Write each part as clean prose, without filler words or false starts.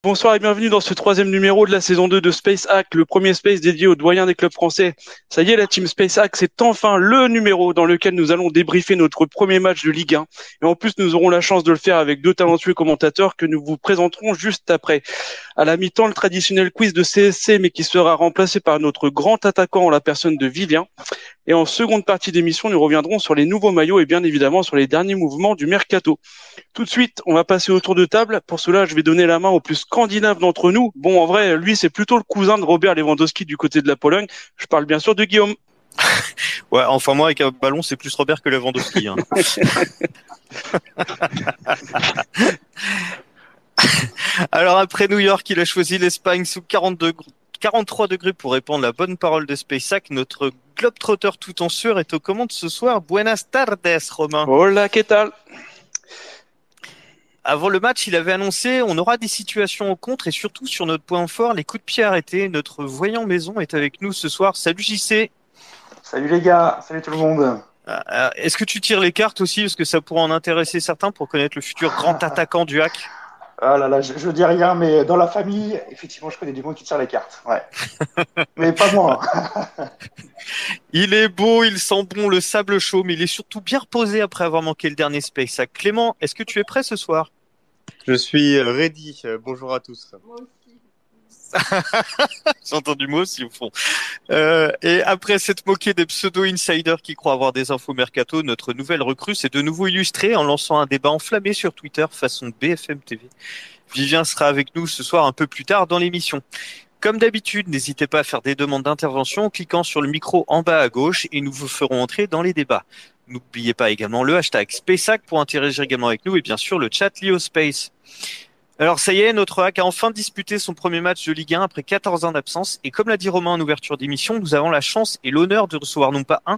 Bonsoir et bienvenue dans ce troisième numéro de la saison 2 de Space Hack, le premier space dédié aux doyens des clubs français. Ça y est, la team Space Hack, c'est enfin le numéro dans lequel nous allons débriefer notre premier match de Ligue 1. Et en plus, nous aurons la chance de le faire avec deux talentueux commentateurs que nous vous présenterons juste après. À la mi-temps, le traditionnel quiz de CSC, mais qui sera remplacé par notre grand attaquant en la personne de Vivien. Et en seconde partie d'émission, nous reviendrons sur les nouveaux maillots et bien évidemment sur les derniers mouvements du mercato. Tout de suite, on va passer au tour de table. Pour cela, je vais donner la main au plus scandinave d'entre nous. Bon, en vrai, lui, c'est plutôt le cousin de Robert Lewandowski du côté de la Pologne. Je parle bien sûr de Guillaume. Ouais, enfin moi avec un ballon c'est plus Robert que Lewandowski. Hein. Alors après New York, il a choisi l'Espagne sous 43 degrés pour répandre la bonne parole de SpaceX. Notre globetrotter tout en sueur est aux commandes ce soir. Buenas tardes, Romain. Hola, ¿qué tal? Avant le match, il avait annoncé on aura des situations au contre et surtout sur notre point fort, les coups de pied arrêtés. Notre voyant maison est avec nous ce soir. Salut JC. Salut les gars, salut tout le monde. Est-ce que tu tires les cartes aussi parce que ça pourrait en intéresser certains pour connaître le futur grand attaquant du hack? Ah là là, je dis rien, mais dans la famille, effectivement, je connais du monde qui tire les cartes. Ouais. Mais pas moi. Il est beau, il sent bon le sable chaud, mais il est surtout bien reposé après avoir manqué le dernier Space Hack. Clément, est-ce que tu es prêt ce soir? Je suis ready. Bonjour à tous. J'ai entendu moi aussi au fond. Et après s'être moqué des pseudo-insiders qui croient avoir des infos mercato, notre nouvelle recrue s'est de nouveau illustrée en lançant un débat enflammé sur Twitter façon BFM TV. Vivien sera avec nous ce soir un peu plus tard dans l'émission. Comme d'habitude, n'hésitez pas à faire des demandes d'intervention en cliquant sur le micro en bas à gauche et nous vous ferons entrer dans les débats. N'oubliez pas également le hashtag SpaceHack pour interagir également avec nous et bien sûr le chat LioSpace. Alors ça y est, notre hack a enfin disputé son premier match de Ligue 1 après 14 ans d'absence. Et comme l'a dit Romain en ouverture d'émission, nous avons la chance et l'honneur de recevoir non pas un,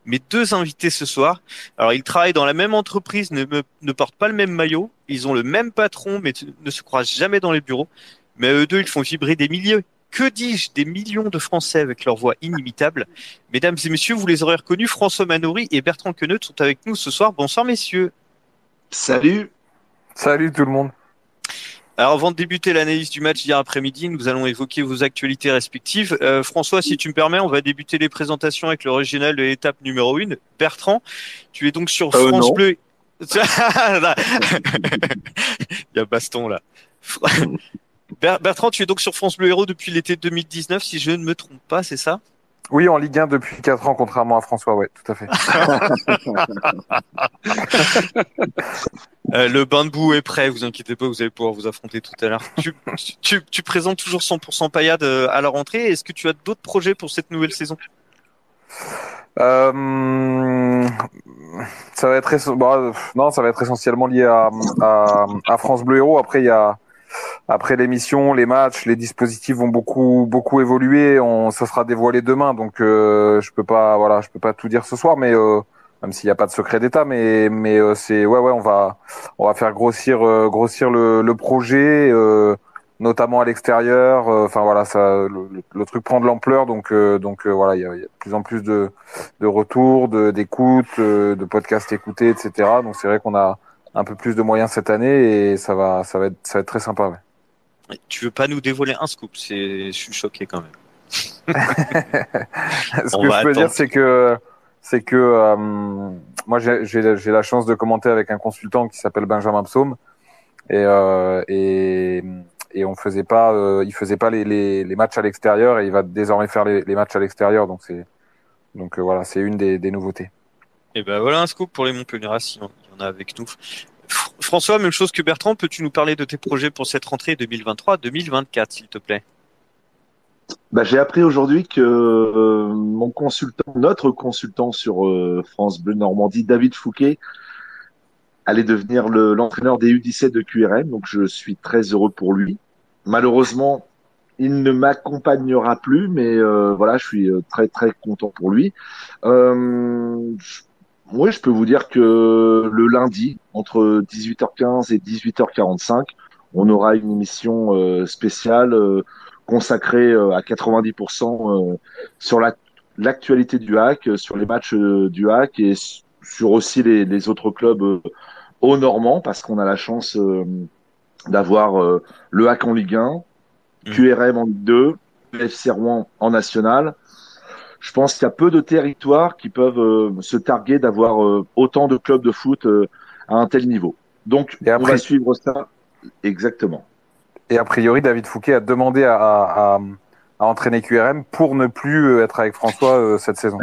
mais deux invités ce soir. Alors ils travaillent dans la même entreprise, ne portent pas le même maillot, ils ont le même patron, mais ne se croisent jamais dans les bureaux. Mais eux deux, ils font vibrer des milliers, que dis-je, des millions de Français avec leur voix inimitable. Mesdames et messieurs, vous les aurez reconnus, François Manoury et Bertrand Queneut sont avec nous ce soir. Bonsoir messieurs. Salut. Salut tout le monde. Alors avant de débuter l'analyse du match d'hier après-midi, nous allons évoquer vos actualités respectives. François, si tu me permets, on va débuter les présentations avec l'original de l'étape numéro 1. Bertrand, tu es donc sur France non. Bleu. Il y a baston là. Bertrand, tu es donc sur France Bleu Héros depuis l'été 2019, si je ne me trompe pas, c'est ça? Oui, en Ligue 1 depuis 4 ans, contrairement à François, ouais, tout à fait. Le bain de boue est prêt, vous inquiétez pas, vous allez pouvoir vous affronter tout à l'heure. Tu présentes toujours 100% paillade à la rentrée. Est-ce que tu as d'autres projets pour cette nouvelle saison? Ça va être non, ça va être essentiellement lié à France Bleu Héros. Après l'émission, les matchs, les dispositifs vont beaucoup évoluer. Ça sera dévoilé demain, donc je peux pas tout dire ce soir, mais même s'il n'y a pas de secret d'État, mais c'est ouais, on va faire grossir le projet, notamment à l'extérieur. Enfin voilà, ça le truc prend de l'ampleur, donc voilà, il y a de plus en plus de retours, d'écoutes, de podcasts écoutés, etc. Donc c'est vrai qu'on a un peu plus de moyens cette année et ça va être très sympa. Ouais. Tu veux pas nous dévoiler un scoop? Je suis choqué quand même. Ce que je peux dire, c'est que moi j'ai la chance de commenter avec un consultant qui s'appelle Benjamin Psaume et il faisait pas les matchs à l'extérieur et il va désormais faire les matchs à l'extérieur, donc voilà, c'est une des nouveautés. Et ben voilà un scoop pour les Montpellieras, il y en a avec nous. François, même chose que Bertrand, peux-tu nous parler de tes projets pour cette rentrée 2023-2024, s'il te plaît? J'ai appris aujourd'hui que notre consultant sur France Bleu Normandie, David Fouquet, allait devenir l'entraîneur des U17 de QRM. Donc je suis très heureux pour lui. Malheureusement, il ne m'accompagnera plus, mais voilà, je suis très très content pour lui. Oui, je peux vous dire que le lundi, entre 18h15 et 18h45, on aura une émission spéciale consacrée à 90% sur l'actualité du hack, sur les matchs du hack et sur aussi les autres clubs au Normand, parce qu'on a la chance d'avoir le HAC en Ligue 1, QRM en Ligue 2, FC Rouen en National. Je pense qu'il y a peu de territoires qui peuvent se targuer d'avoir autant de clubs de foot à un tel niveau. Donc, on va suivre ça exactement. Et a priori, David Fouquet a demandé à entraîner QRM pour ne plus être avec François cette saison.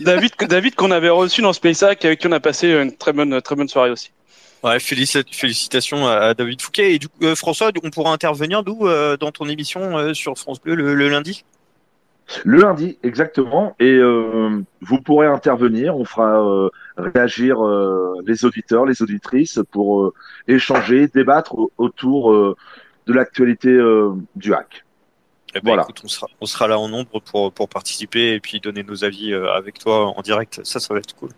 David qu'on avait reçu dans Space Hack, avec qui on a passé une très bonne soirée aussi. Ouais, félicitations à David Fouquet. Et du coup, François, on pourra intervenir dans ton émission sur France Bleu le lundi? Le lundi, exactement. Et vous pourrez intervenir. On fera réagir les auditeurs, les auditrices pour échanger, débattre autour de l'actualité du HAC. Eh ben, voilà. Écoute, on sera là en nombre pour participer et puis donner nos avis avec toi en direct. Ça va être cool.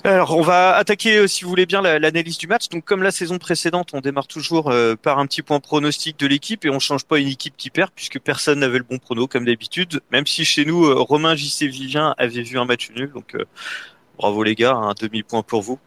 Alors, on va attaquer, si vous voulez bien, l'analyse du match. Donc, comme la saison précédente, on démarre toujours par un petit point pronostic de l'équipe et on change pas une équipe qui perd puisque personne n'avait le bon prono comme d'habitude. Même si chez nous, Romain, JC, Vivien avaient vu un match nul. Donc, bravo les gars, un demi-point pour vous.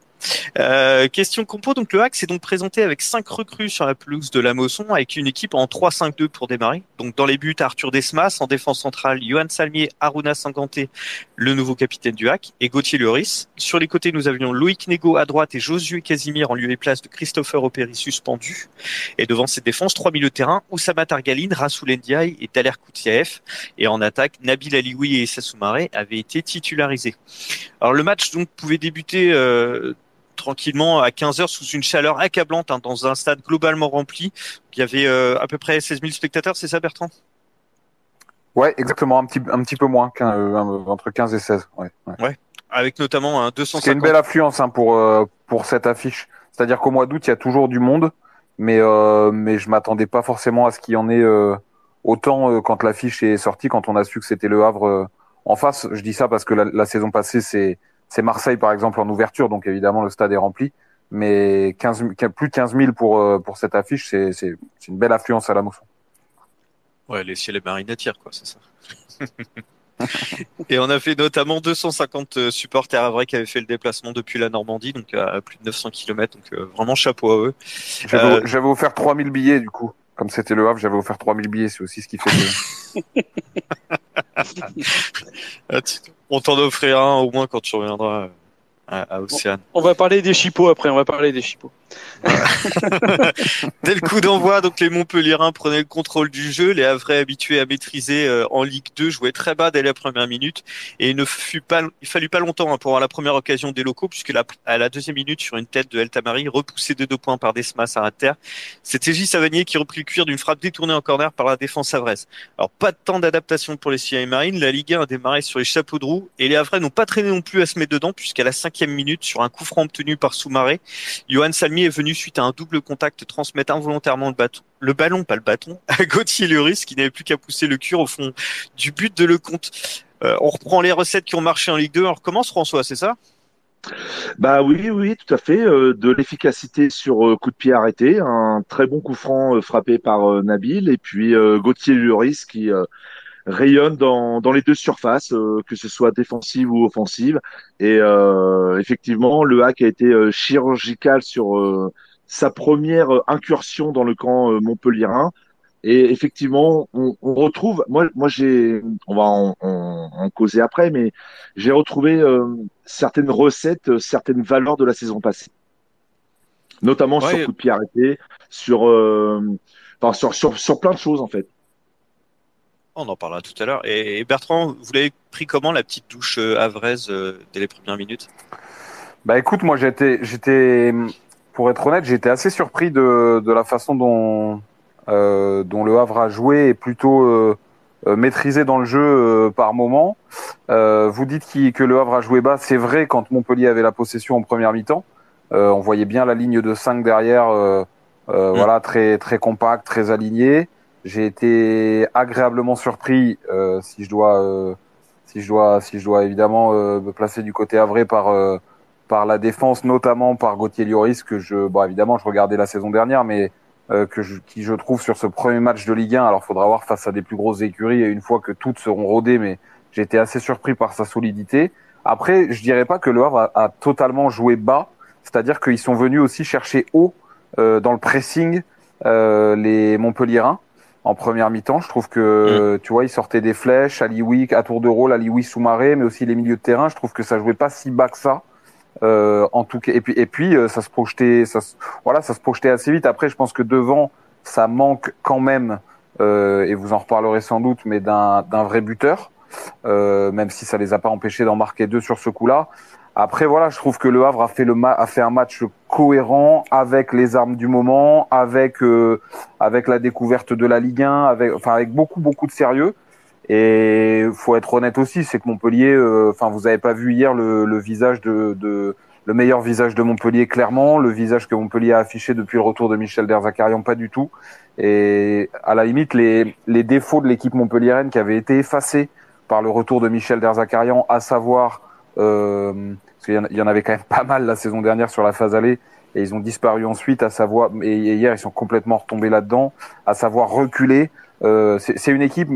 Question compo, donc le HAC s'est donc présenté avec 5 recrues sur la pelouse de la Mosson avec une équipe en 3-5-2 pour démarrer. Donc dans les buts, Arthur Desmas, en défense centrale, Johan Salmier, Aruna Sanganté, le nouveau capitaine du HAC, et Gauthier Lloris. Sur les côtés, nous avions Loïc Nego à droite et Josué Casimir en lieu et place de Christopher Opéry suspendu. Et devant cette défense, 3 milieux de terrain, Oussama Targaline, Rassoul Ndiaye et Taler Koutiaev. Et en attaque, Nabil Alioui et Issa Soumaré avaient été titularisés. Alors le match donc pouvait débuter tranquillement à 15h sous une chaleur accablante dans un stade globalement rempli. Il y avait à peu près 16 000 spectateurs, c'est ça Bertrand? Ouais, exactement, un petit peu moins, entre 15 et 16. Ouais. Avec notamment un 250. C'est une belle affluence pour cette affiche. C'est-à-dire qu'au mois d'août, il y a toujours du monde, mais je m'attendais pas forcément à ce qu'il y en ait autant quand l'affiche est sortie, quand on a su que c'était Le Havre en face. Je dis ça parce que la saison passée, c'est Marseille, par exemple, en ouverture, donc évidemment, le stade est rempli. Mais plus de 15 000 pour cette affiche, c'est une belle affluence à la Mosson. Ouais, les ciels et marines attirent, quoi, c'est ça. Et on a fait notamment 250 supporters havrais qui avaient fait le déplacement depuis la Normandie, donc à plus de 900 km, donc vraiment chapeau à eux. J'avais offert 3000 billets, du coup. Comme c'était Le Havre, j'avais offert 3000 billets, c'est aussi ce qui fait On t'en offrira un au moins quand tu reviendras à Océane. On va parler des chipots après, Dès le coup d'envoi, donc les Montpelliérains prenaient le contrôle du jeu. Les Havrais habitués à maîtriser en Ligue 2 jouaient très bas dès la première minute. Et il fallut pas longtemps pour avoir la première occasion des locaux, puisque à la deuxième minute, sur une tête de El Tamari, repoussé de 2 points par Desmas à terre, c'était J. Savanier qui reprit le cuir d'une frappe détournée en corner par la défense havraise. Alors, pas de temps d'adaptation pour les Ciels et Marines. La Ligue 1 a démarré sur les chapeaux de roue et les Havrais n'ont pas traîné non plus à se mettre dedans, puisqu'à la 5e minute, sur un coup franc obtenu par Soumaré, Johan Salmier est venu suite à un double contact transmettre involontairement le ballon, pas le bâton, à Gauthier Lloris qui n'avait plus qu'à pousser le cuir au fond du but de Lecomte. On reprend les recettes qui ont marché en Ligue 2. On recommence, François, c'est ça? Bah oui, tout à fait. De l'efficacité sur coup de pied arrêté, un très bon coup franc frappé par Nabil, et puis Gauthier Lloris qui rayonne dans les deux surfaces, que ce soit défensive ou offensive. Et effectivement, le HAC a été chirurgical sur sa première incursion dans le camp montpelliérain. Et effectivement, on retrouve, moi on va en causer après, mais j'ai retrouvé certaines recettes, certaines valeurs de la saison passée, notamment sur coup de pied arrêté, sur plein de choses en fait. On en parlera tout à l'heure. Et Bertrand, vous l'avez pris comment, la petite douche havraise dès les premières minutes? Bah écoute, moi j'étais, pour être honnête, j'étais assez surpris de la façon dont Le Havre a joué et plutôt maîtrisé dans le jeu par moment. Vous dites que Le Havre a joué bas, c'est vrai quand Montpellier avait la possession en première mi-temps. On voyait bien la ligne de 5 derrière, voilà, très très compact, très aligné. J'ai été agréablement surpris, si je dois évidemment me placer du côté havrais par la défense, notamment par Gauthier Lloris, évidemment je regardais la saison dernière, mais qui je trouve sur ce premier match de Ligue 1, alors faudra voir face à des plus grosses écuries et une fois que toutes seront rodées, mais j'ai été assez surpris par sa solidité. Après, je dirais pas que Le Havre a totalement joué bas, c'est-à-dire qu'ils sont venus aussi chercher haut dans le pressing les Montpelliérains en première mi-temps. Je trouve que tu vois, ils sortaient des flèches, Alioui à tour de rôle, Alioui Soumaré, mais aussi les milieux de terrain. Je trouve que ça jouait pas si bas que ça. En tout cas, et puis ça se projetait, ça se projetait assez vite. Après, je pense que devant, ça manque quand même, et vous en reparlerez sans doute, mais d'un vrai buteur, même si ça les a pas empêchés d'en marquer 2 sur ce coup-là. Après, voilà, je trouve que Le Havre a fait un match cohérent avec les armes du moment, avec la découverte de la Ligue 1, avec beaucoup de sérieux. Et faut être honnête aussi, c'est que Montpellier, vous avez pas vu hier le visage le meilleur visage de Montpellier, clairement, le visage que Montpellier a affiché depuis le retour de Michel Derzakarian, pas du tout. Et à la limite, les défauts de l'équipe montpelliéraine qui avaient été effacés par le retour de Michel Derzakarian, à savoir parce qu'il y en avait quand même pas mal la saison dernière sur la phase aller, et ils ont disparu ensuite, à savoir, et hier ils sont complètement retombés là-dedans, à savoir reculer. C'est une équipe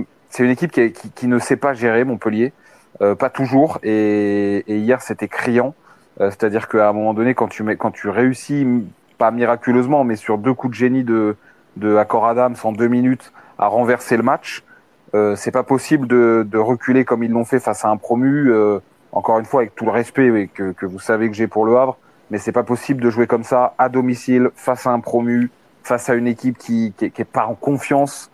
qui ne sait pas gérer Montpellier, pas toujours, et hier c'était criant. C'est-à-dire qu'à un moment donné, quand tu réussis, pas miraculeusement, mais sur 2 coups de génie de Accor Adams en 2 minutes à renverser le match, c'est pas possible de reculer comme ils l'ont fait face à un promu. Encore une fois, avec tout le respect que vous savez que j'ai pour Le Havre, mais c'est pas possible de jouer comme ça à domicile face à un promu, face à une équipe qui est pas en confiance,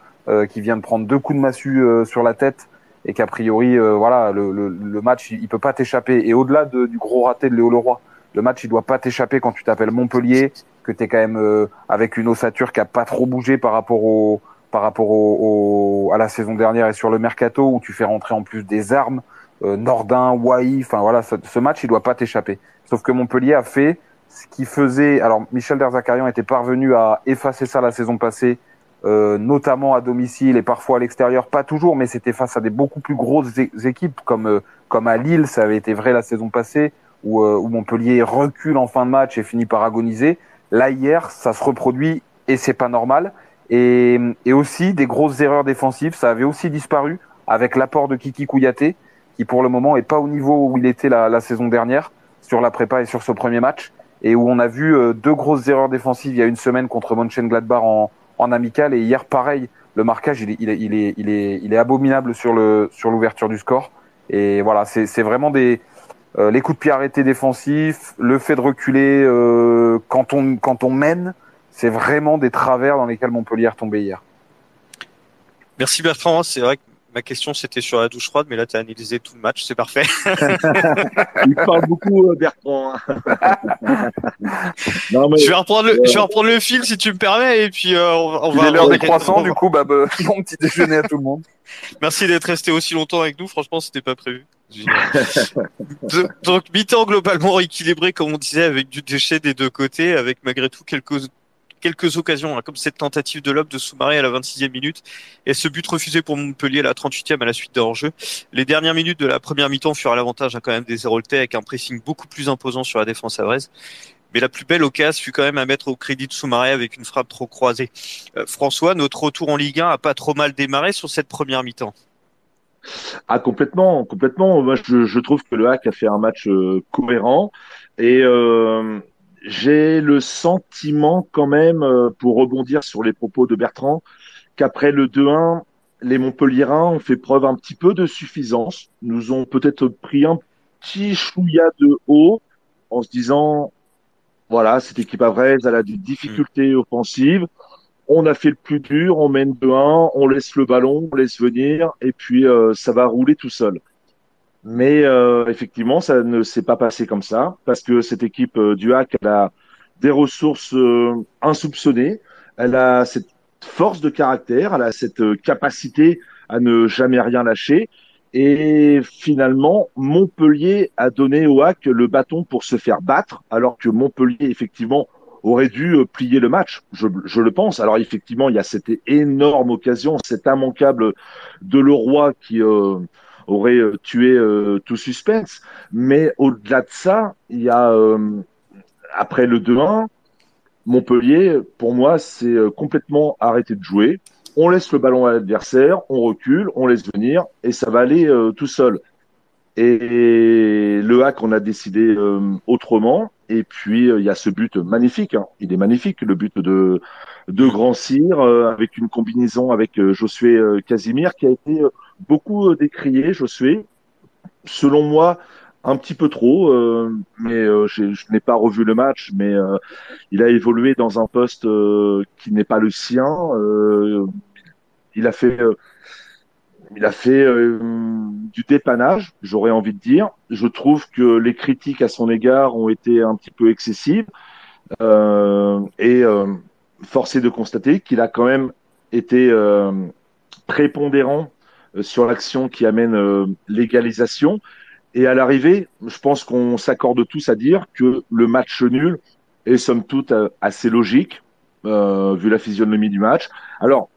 qui vient de prendre 2 coups de massue sur la tête, et qu'a priori, le match il peut pas t'échapper. Et au-delà du gros raté de Léo Leroy, le match il doit pas t'échapper quand tu t'appelles Montpellier, que t'es quand même avec une ossature qui a pas trop bougé par rapport à la saison dernière et sur le mercato, où tu fais rentrer en plus des armes. Nordin, Wai, ce match il doit pas t'échapper. Sauf que Montpellier a fait ce qu'il faisait. Alors Michel Derzakarian était parvenu à effacer ça la saison passée, notamment à domicile et parfois à l'extérieur, pas toujours, mais c'était face à des beaucoup plus grosses équipes comme à Lille, ça avait été vrai la saison passée, où Montpellier recule en fin de match et finit par agoniser. Là hier, ça se reproduit et c'est pas normal. Et aussi des grosses erreurs défensives, ça avait aussi disparu avec l'apport de Kiki Kouyaté, qui pour le moment est pas au niveau où il était la saison dernière sur la prépa et sur ce premier match, et où on a vu 2 grosses erreurs défensives il y a une semaine contre Mönchengladbach en amical, et hier pareil, le marquage il est abominable sur l'ouverture du score. Et voilà, c'est vraiment les coups de pied arrêtés défensifs, le fait de reculer quand on mène, c'est vraiment des travers dans lesquels Montpellier est retombé hier. Merci Bertrand, c'est vrai que ma question c'était sur la douche froide, mais là tu as analysé tout le match, c'est parfait. Il parle beaucoup, Bertrand. Non, mais, je vais reprendre le fil si tu me permets, et puis on va. Il est l'heure des croissants, du coup, bon petit déjeuner à tout le monde. Merci d'être resté aussi longtemps avec nous, franchement c'était pas prévu. Donc mi-temps globalement équilibré, comme on disait, avec du déchet des 2 côtés, avec malgré tout quelques occasions, comme cette tentative de lob de Soumaré à la 26e minute et ce but refusé pour Montpellier à la 38e à la suite d'un hors-jeu. Les dernières minutes de la première mi-temps furent à l'avantage quand même des Héroltais, avec un pressing beaucoup plus imposant sur la défense havraise. Mais la plus belle occasion fut quand même à mettre au crédit de Soumaré avec une frappe trop croisée. François, notre retour en Ligue 1 a pas trop mal démarré sur cette première mi-temps. Ah, complètement. Moi, je trouve que le HAC a fait un match cohérent, et j'ai le sentiment quand même, pour rebondir sur les propos de Bertrand, qu'après le 2-1, les Montpelliérains ont fait preuve un petit peu de suffisance, nous ont peut-être pris un petit chouïa de haut en se disant, voilà, cette équipe avraise, elle a des difficultés offensives, on a fait le plus dur, on mène 2-1, on laisse le ballon, on laisse venir, et puis ça va rouler tout seul. Mais effectivement, ça ne s'est pas passé comme ça, parce que cette équipe du HAC, elle a des ressources insoupçonnées, elle a cette force de caractère, elle a cette capacité à ne jamais rien lâcher, et finalement, Montpellier a donné au HAC le bâton pour se faire battre, alors que Montpellier, effectivement, aurait dû plier le match, je le pense. Alors effectivement, il y a cette énorme occasion, cet immanquable de Leroy qui aurait tué tout suspense. Mais au-delà de ça, il y a après le 2-1, Montpellier, pour moi, c'est complètement arrêté de jouer. On laisse le ballon à l'adversaire, on recule, on laisse venir, et ça va aller tout seul. Et le HAC, on a décidé autrement. Et puis il y a ce but magnifique, hein. Il est magnifique, le but de Grand Cyr avec une combinaison avec Josué Casimir qui a été beaucoup décrié. Josué, selon moi, un petit peu trop, mais je n'ai pas revu le match, mais il a évolué dans un poste qui n'est pas le sien. Il a fait du dépannage, j'aurais envie de dire. Je trouve que les critiques à son égard ont été un petit peu excessives. Et force est de constater qu'il a quand même été prépondérant sur l'action qui amène l'égalisation. Et à l'arrivée, je pense qu'on s'accorde tous à dire que le match nul est somme toute assez logique, vu la physionomie du match. Alors,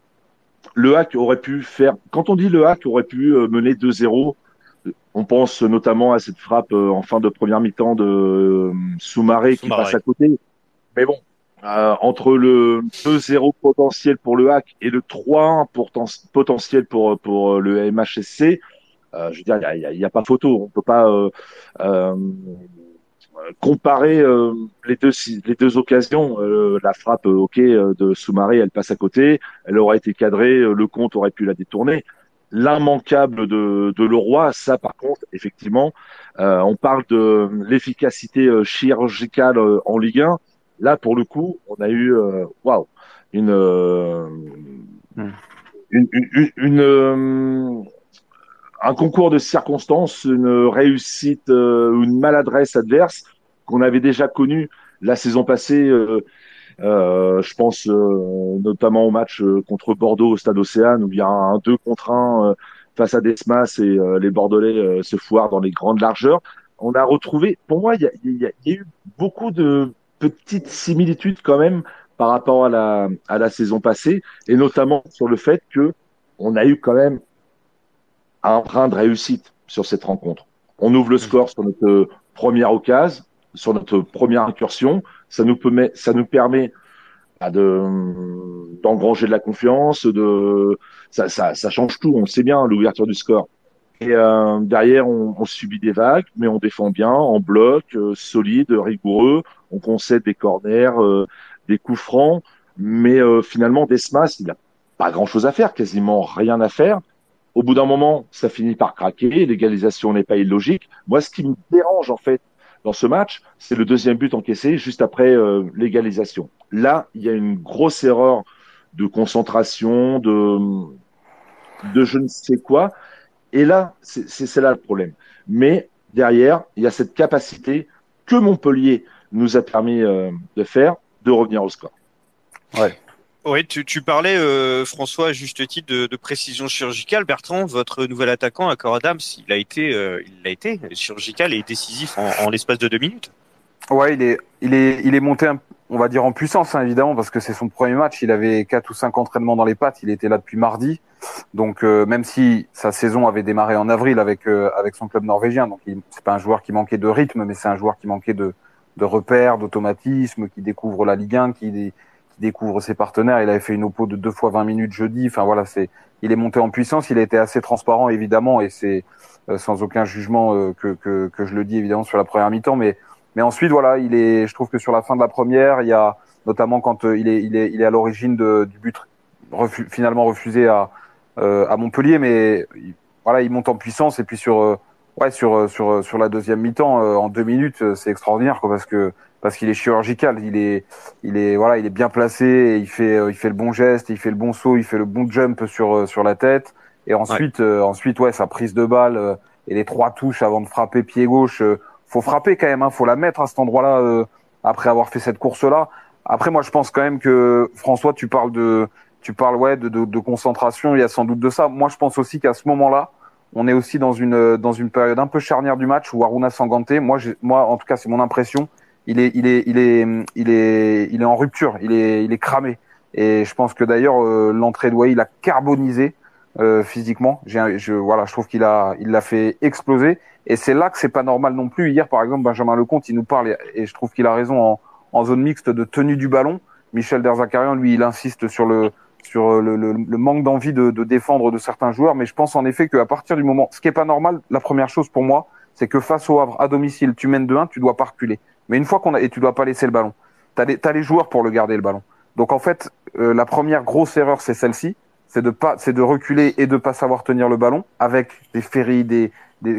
le Hack aurait pu faire, quand on dit le Hack aurait pu mener 2-0, on pense notamment à cette frappe en fin de première mi-temps de Soumaré qui passe à côté. Mais bon, entre le 2-0 potentiel pour le Hack et le 3-1 potentiel pour le MHSC, je veux dire, il y a pas photo. On peut pas comparer les deux occasions. La frappe, ok, de Soumaré, elle passe à côté. Elle aurait été cadrée. Le compte aurait pu la détourner. L'immanquable de Leroy, ça par contre, effectivement, on parle de l'efficacité chirurgicale en Ligue 1. Là, pour le coup, on a eu, waouh, une, un concours de circonstances, une réussite, une maladresse adverse qu'on avait déjà connue la saison passée. Je pense notamment au match contre Bordeaux au Stade Océane où il y a un 2 contre 1 face à Desmas et les Bordelais se foirent dans les grandes largeurs. On a retrouvé, pour moi, il y a eu beaucoup de petites similitudes quand même par rapport à la saison passée et notamment sur le fait que on a eu quand même un brin de réussite sur cette rencontre. On ouvre le score sur notre première occasion, sur notre première incursion. Ça nous permet d'engranger de la confiance, ça change tout. On le sait bien, l'ouverture du score. Et derrière, on subit des vagues, mais on défend bien, en bloc, solide, rigoureux. On concède des corners, des coups francs, mais finalement, Desmas, il n'a pas grand-chose à faire, quasiment rien à faire. Au bout d'un moment, ça finit par craquer. L'égalisation n'est pas illogique. Moi, ce qui me dérange en fait dans ce match, c'est le deuxième but encaissé juste après l'égalisation. Là, il y a une grosse erreur de concentration, de je ne sais quoi. Et là, c'est là le problème. Mais derrière, il y a cette capacité que Montpellier nous a permis de faire, de revenir au score. Ouais. Oui, tu parlais, François, à juste titre de précision chirurgicale. Bertrand, votre nouvel attaquant, Akor Adams, il a été chirurgical et décisif en l'espace de 2 minutes. Ouais, il est monté, on va dire en puissance, hein, évidemment, parce que c'est son premier match. Il avait 4 ou 5 entraînements dans les pattes. Il était là depuis mardi. Donc, même si sa saison avait démarré en avril avec son club norvégien, donc c'est pas un joueur qui manquait de rythme, mais c'est un joueur qui manquait de repères, d'automatisme, qui découvre la Ligue 1, qui découvre ses partenaires. Il avait fait une oppo de 2 fois 20 minutes jeudi. Enfin voilà, il est monté en puissance. Il a été assez transparent évidemment, et c'est sans aucun jugement que je le dis évidemment sur la première mi-temps. Mais ensuite voilà, je trouve que sur la fin de la première, il y a notamment quand il est à l'origine du but finalement refusé à Montpellier, mais voilà, il monte en puissance et puis sur la deuxième mi-temps en 2 minutes, c'est extraordinaire quoi, parce qu'il est chirurgical, il est bien placé, et il fait le bon geste, il fait le bon saut, il fait le bon jump sur la tête, et ensuite sa prise de balle et les 3 touches avant de frapper pied gauche, faut frapper quand même, hein, faut la mettre à cet endroit-là après avoir fait cette course-là. Après moi je pense quand même que François, tu parles de concentration, il y a sans doute de ça. Moi je pense aussi qu'à ce moment-là, on est aussi dans une période un peu charnière du match où Aruna Sanganté, moi en tout cas c'est mon impression, il est en rupture, il est cramé. Et je pense que d'ailleurs l'entrée de Wai, il a carbonisé physiquement. Je trouve qu'il l'a fait exploser. Et c'est là que c'est pas normal non plus. Hier par exemple, Benjamin Lecomte, il nous parle, et je trouve qu'il a raison en zone mixte, de tenue du ballon. Michel Derzakarian, lui, il insiste sur le manque d'envie de défendre de certains joueurs. Mais je pense en effet qu'à partir du moment, ce qui est pas normal, la première chose pour moi, c'est que face au Havre à domicile, tu mènes 2-1, tu dois pas reculer. Mais une fois et tu dois pas laisser le ballon. T'as les joueurs pour le garder le ballon. Donc en fait, la première grosse erreur, c'est celle-ci, c'est de reculer et de pas savoir tenir le ballon avec des Ferry,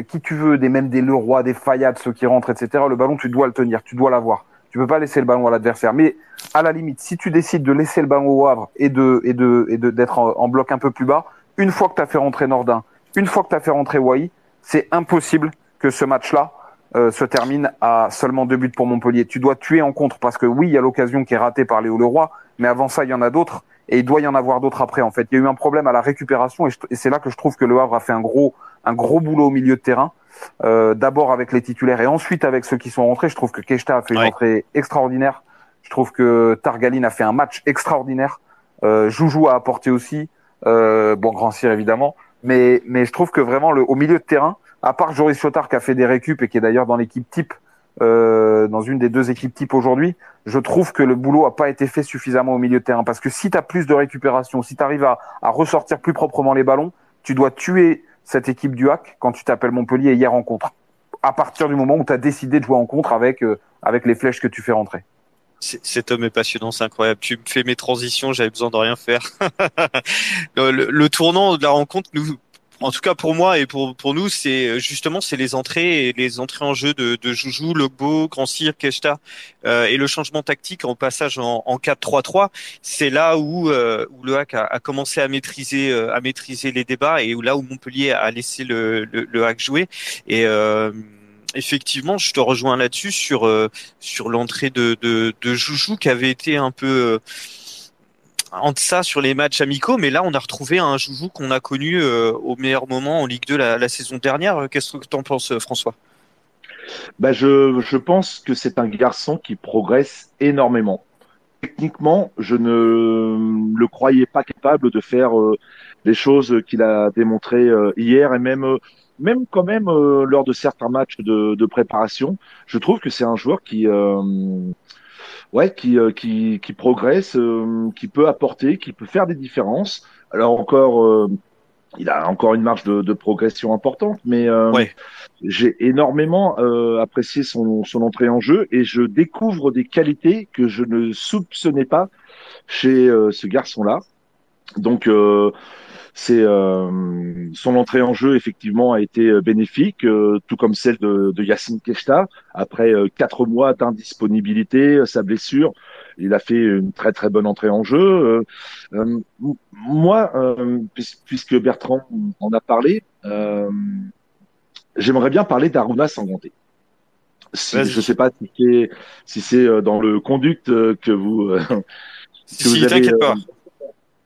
qui tu veux, même des Leroy, des Fayad, ceux qui rentrent, etc. Le ballon, tu dois le tenir, tu dois l'avoir. Tu peux pas laisser le ballon à l'adversaire. Mais à la limite, si tu décides de laisser le ballon au Havre et d'être en bloc un peu plus bas, une fois que tu as fait rentrer Nordin, une fois que tu as fait rentrer Wai, c'est impossible que ce match-là se termine à seulement 2 buts pour Montpellier. Tu dois tuer en contre parce que oui, il y a l'occasion qui est ratée par Léo Leroy, mais avant ça, il y en a d'autres et il doit y en avoir d'autres après. En fait, il y a eu un problème à la récupération et c'est là que je trouve que le Havre a fait un gros boulot au milieu de terrain. D'abord avec les titulaires et ensuite avec ceux qui sont rentrés. Je trouve que Keshta a fait une entrée extraordinaire. Je trouve que Targaline a fait un match extraordinaire. Joujou a apporté aussi. Grand Cyr évidemment. Mais je trouve que vraiment au milieu de terrain, à part Joris Chotard qui a fait des récup et qui est d'ailleurs dans l'équipe type, dans une des 2 équipes type aujourd'hui, je trouve que le boulot a pas été fait suffisamment au milieu de terrain. Parce que si tu as plus de récupération, si tu arrives à ressortir plus proprement les ballons, tu dois tuer cette équipe du HAC quand tu t'appelles Montpellier hier en contre. À partir du moment où tu as décidé de jouer en contre avec les flèches que tu fais rentrer. Cet homme est passionnant, c'est incroyable. Tu me fais mes transitions, j'avais besoin de rien faire. Le tournant de la rencontre, en tout cas pour moi et pour nous, c'est les entrées en jeu de Joujou, Logbo, Grand Cyr, Keshta et le changement tactique en passage en 4-3-3. C'est là où le HAC a commencé à maîtriser les débats et où Montpellier a laissé le HAC jouer et effectivement, je te rejoins là-dessus sur l'entrée de Joujou qui avait été un peu en deçà sur les matchs amicaux, mais là on a retrouvé un Joujou qu'on a connu au meilleur moment en Ligue 2 la saison dernière. Qu'est-ce que tu en penses, François? Je pense que c'est un garçon qui progresse énormément. Techniquement, je ne le croyais pas capable de faire les choses qu'il a démontrées hier et même quand même lors de certains matchs de préparation. Je trouve que c'est un joueur qui progresse, qui peut apporter, qui peut faire des différences. Alors encore, il a encore une marge de progression importante, mais j'ai énormément apprécié son entrée en jeu et je découvre des qualités que je ne soupçonnais pas chez ce garçon-là. Donc son entrée en jeu effectivement a été bénéfique, tout comme celle de Yacine Keshta. Après 4 mois d'indisponibilité, sa blessure, il a fait une très très bonne entrée en jeu. Moi, puisque Bertrand en a parlé, j'aimerais bien parler d'Aruna Sanganté. Je ne sais pas si c'est dans le conduct que vous avez. T'inquiète pas.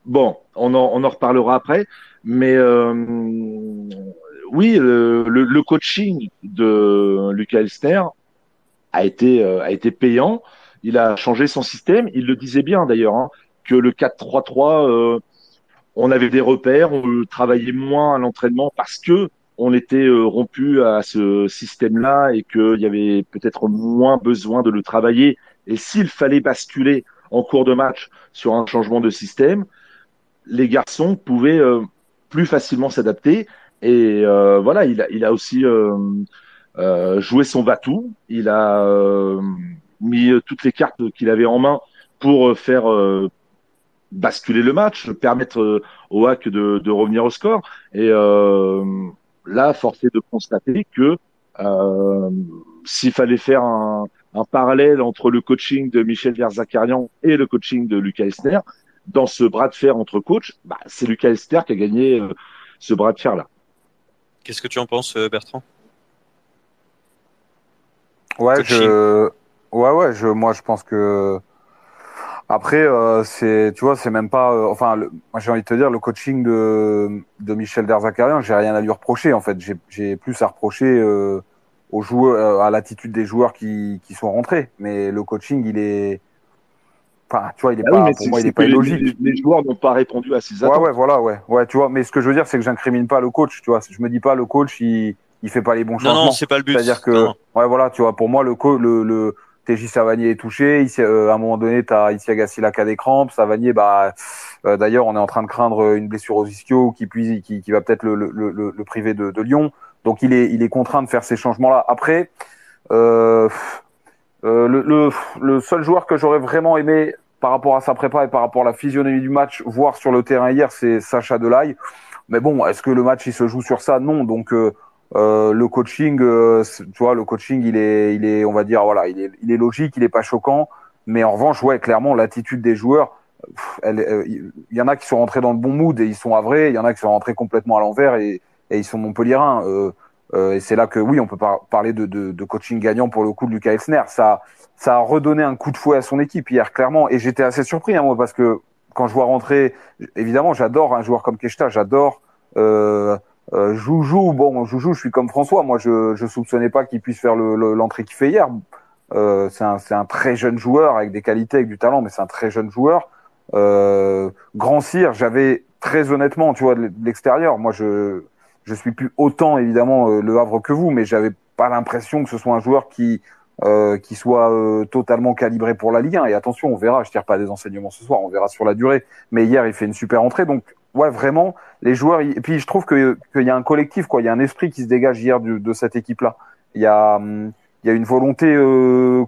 Bon, on en reparlera après, mais oui, le coaching de Lucas Elstner a été payant. Il a changé son système. Il le disait bien d'ailleurs, hein, que le 4-3-3, on avait des repères, on travaillait moins à l'entraînement parce que on était rompu à ce système-là et qu'il y avait peut-être moins besoin de le travailler. Et s'il fallait basculer en cours de match sur un changement de système, les garçons pouvaient plus facilement s'adapter. Et voilà, il a aussi joué son va-tout. Il a mis toutes les cartes qu'il avait en main pour faire basculer le match, permettre au HAC de revenir au score. Et là, force est de constater que s'il fallait faire un parallèle entre le coaching de Michel Verzakarian et le coaching de Lucas Elstner, dans ce bras de fer entre coachs, c'est Lucas Elstner qui a gagné ce bras de fer-là. Qu'est-ce que tu en penses, Bertrand? Moi je pense que après c'est même pas moi j'ai envie de te dire le coaching de Michel Verzakarian, j'ai rien à lui reprocher en fait, j'ai plus à reprocher aux joueurs, à l'attitude des joueurs qui sont rentrés, mais le coaching il est il est pas, pour moi, il est pas illogique. Les joueurs n'ont pas répondu à ses attentes. Ouais, tu vois. Mais ce que je veux dire, c'est que j'incrimine pas le coach, tu vois. Je me dis pas, le coach, il fait pas les bons changements. Non, c'est pas le but. C'est-à-dire que, tu vois, pour moi, le TJ Savanier est touché. À un moment donné, t'as Isia Gassila qui a des crampes. Savanier, d'ailleurs, on est en train de craindre une blessure aux ischio qui va peut-être le priver de Lyon. Donc, il est contraint de faire ces changements-là. Après, Le seul joueur que j'aurais vraiment aimé par rapport à sa prépa et par rapport à la physionomie du match, voir sur le terrain hier, c'est Sacha Delay. Mais bon, est-ce que le match il se joue sur ça? Non. Donc le coaching, tu vois, le coaching, il est, on va dire, voilà, il est logique, il est pas choquant. Mais en revanche, ouais, clairement, l'attitude des joueurs, il y en a qui sont rentrés dans le bon mood et ils sont avrés. Il y en a qui sont rentrés complètement à l'envers et ils sont montpelliérains. Et c'est là que oui, on peut parler de coaching gagnant pour le coup de Lucas Elsner. Ça a redonné un coup de fouet à son équipe hier, clairement. Et j'étais assez surpris, moi, parce que quand je vois rentrer, évidemment, j'adore un joueur comme Keshta, j'adore Joujou. Bon, Joujou, je suis comme François. Moi, je soupçonnais pas qu'il puisse faire l'entrée qu'il fait hier. C'est un très jeune joueur avec des qualités, avec du talent, mais c'est un très jeune joueur. Grand Cyr, j'avais très honnêtement, tu vois, de l'extérieur, moi, je suis plus autant évidemment Le Havre que vous, mais j'avais pas l'impression que ce soit un joueur qui soit totalement calibré pour la Ligue 1. Et attention, on verra. Je tire pas des enseignements ce soir, on verra sur la durée. Mais hier, il fait une super entrée. Donc ouais, vraiment, les joueurs. Et puis je trouve qu'il y a un collectif, quoi. Il y a un esprit qui se dégage hier de cette équipe-là. Il y a une volonté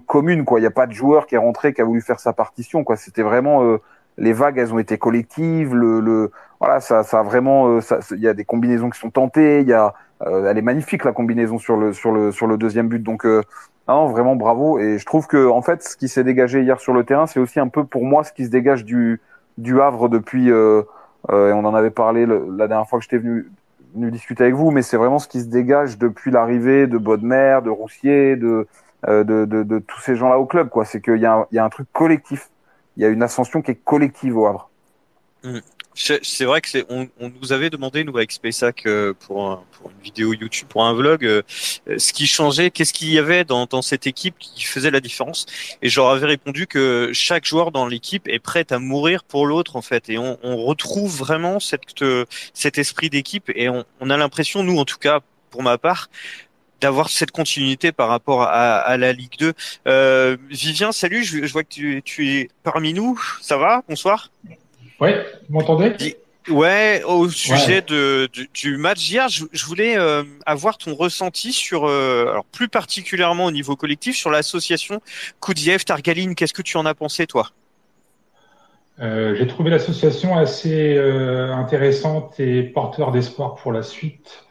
commune, quoi. Il y a pas de joueur qui est rentré qui a voulu faire sa partition, quoi. C'était vraiment les vagues, elles ont été collectives. Voilà, ça a vraiment. Il y a des combinaisons qui sont tentées. Il y a, elle est magnifique la combinaison sur le deuxième but. Donc non, vraiment bravo. Et je trouve que en fait, ce qui s'est dégagé hier sur le terrain, c'est aussi un peu pour moi ce qui se dégage du Havre depuis. Et on en avait parlé la dernière fois que j'étais venu discuter avec vous, mais c'est vraiment ce qui se dégage depuis l'arrivée de Bodmer, de Roussier, de tous ces gens-là au club, quoi. C'est qu'il y a un truc collectif. Il y a une ascension qui est collective au Havre. C'est vrai que on nous avait demandé, nous, avec SpaceHack, pour une vidéo YouTube, pour un vlog, ce qui changeait, qu'est-ce qu'il y avait dans cette équipe qui faisait la différence. Et je leur avais répondu que chaque joueur dans l'équipe est prêt à mourir pour l'autre, en fait. Et on retrouve vraiment cet esprit d'équipe. Et on a l'impression, nous, en tout cas, pour ma part, d'avoir cette continuité par rapport à la Ligue 2. Vivien, salut, je vois que tu es parmi nous. Ça va? Bonsoir. Ouais, vous m'entendez? Ouais, au sujet du match d'hier, je voulais avoir ton ressenti sur, alors plus particulièrement au niveau collectif, sur l'association Koudziev-Targaline. Qu'est-ce que tu en as pensé, toi? J'ai trouvé l'association assez intéressante et porteur d'espoir pour la suite.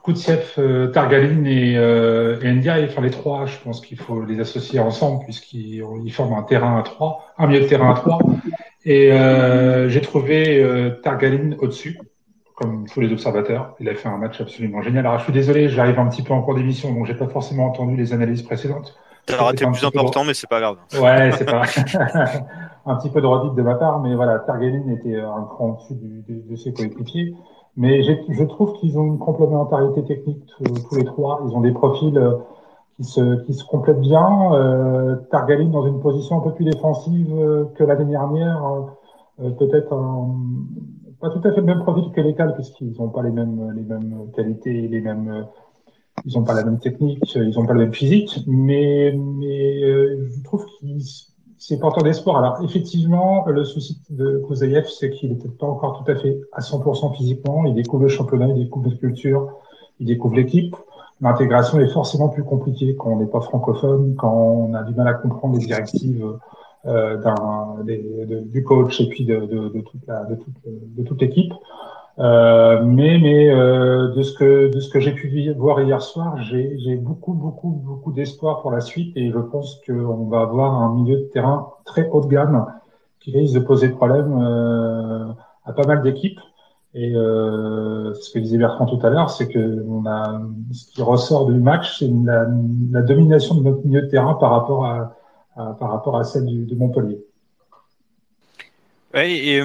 Koudziev, Targaline et Ndiaye, enfin les trois, je pense qu'il faut les associer ensemble puisqu'ils forment un terrain à trois, un milieu de terrain à trois. Et j'ai trouvé Targaline au-dessus, comme tous les observateurs. Il a fait un match absolument génial. Alors je suis désolé, j'arrive un petit peu en cours d'émission, donc j'ai pas forcément entendu les analyses précédentes. T'as raté le plus important, mais c'est pas grave. Ouais, c'est pas un petit peu de redite de ma part, mais voilà, Targaline était un cran au-dessus de ses coéquipiers. Mais je trouve qu'ils ont une complémentarité technique tous les trois. Ils ont des profils qui se complètent bien. Targaline dans une position un peu plus défensive que l'année dernière, peut-être pas tout à fait le même profil que les Cals, puisqu'ils n'ont pas les mêmes qualités, ils n'ont pas la même technique, ils n'ont pas le même physique, mais je trouve qu'ils c'est porteur d'espoir. Alors effectivement, le souci de Kouzaïev, c'est qu'il n'est peut-être pas encore tout à fait à 100% physiquement. Il découvre le championnat, il découvre la culture, il découvre l'équipe. L'intégration est forcément plus compliquée quand on n'est pas francophone, quand on a du mal à comprendre les directives du coach et puis de toute l'équipe. Mais de ce que j'ai pu voir hier soir, j'ai beaucoup d'espoir pour la suite et je pense qu'on va avoir un milieu de terrain très haut de gamme qui risque de poser problème à pas mal d'équipes. Et ce que disait Bertrand tout à l'heure, c'est que ce qui ressort du match, c'est la domination de notre milieu de terrain par rapport à celle de Montpellier. Ouais, et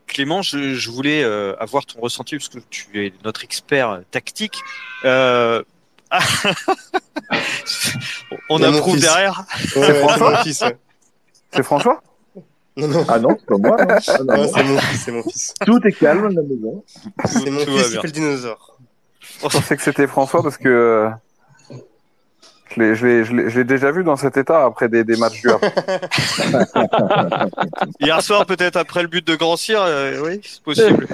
Clément, je voulais avoir ton ressenti parce que tu es notre expert tactique. On approuve derrière. Ouais, c'est mon fils. Ouais. C'est François? Non. Ah non, c'est pas moi. Non, c'est mon fils. Tout est calme à la maison. C'est mon fils qui fait le dinosaure. Je pensais que c'était François parce que je l'ai déjà vu dans cet état après des matchs du Havre. Hier soir, peut-être après le but de Grand Cyr, oui, c'est possible.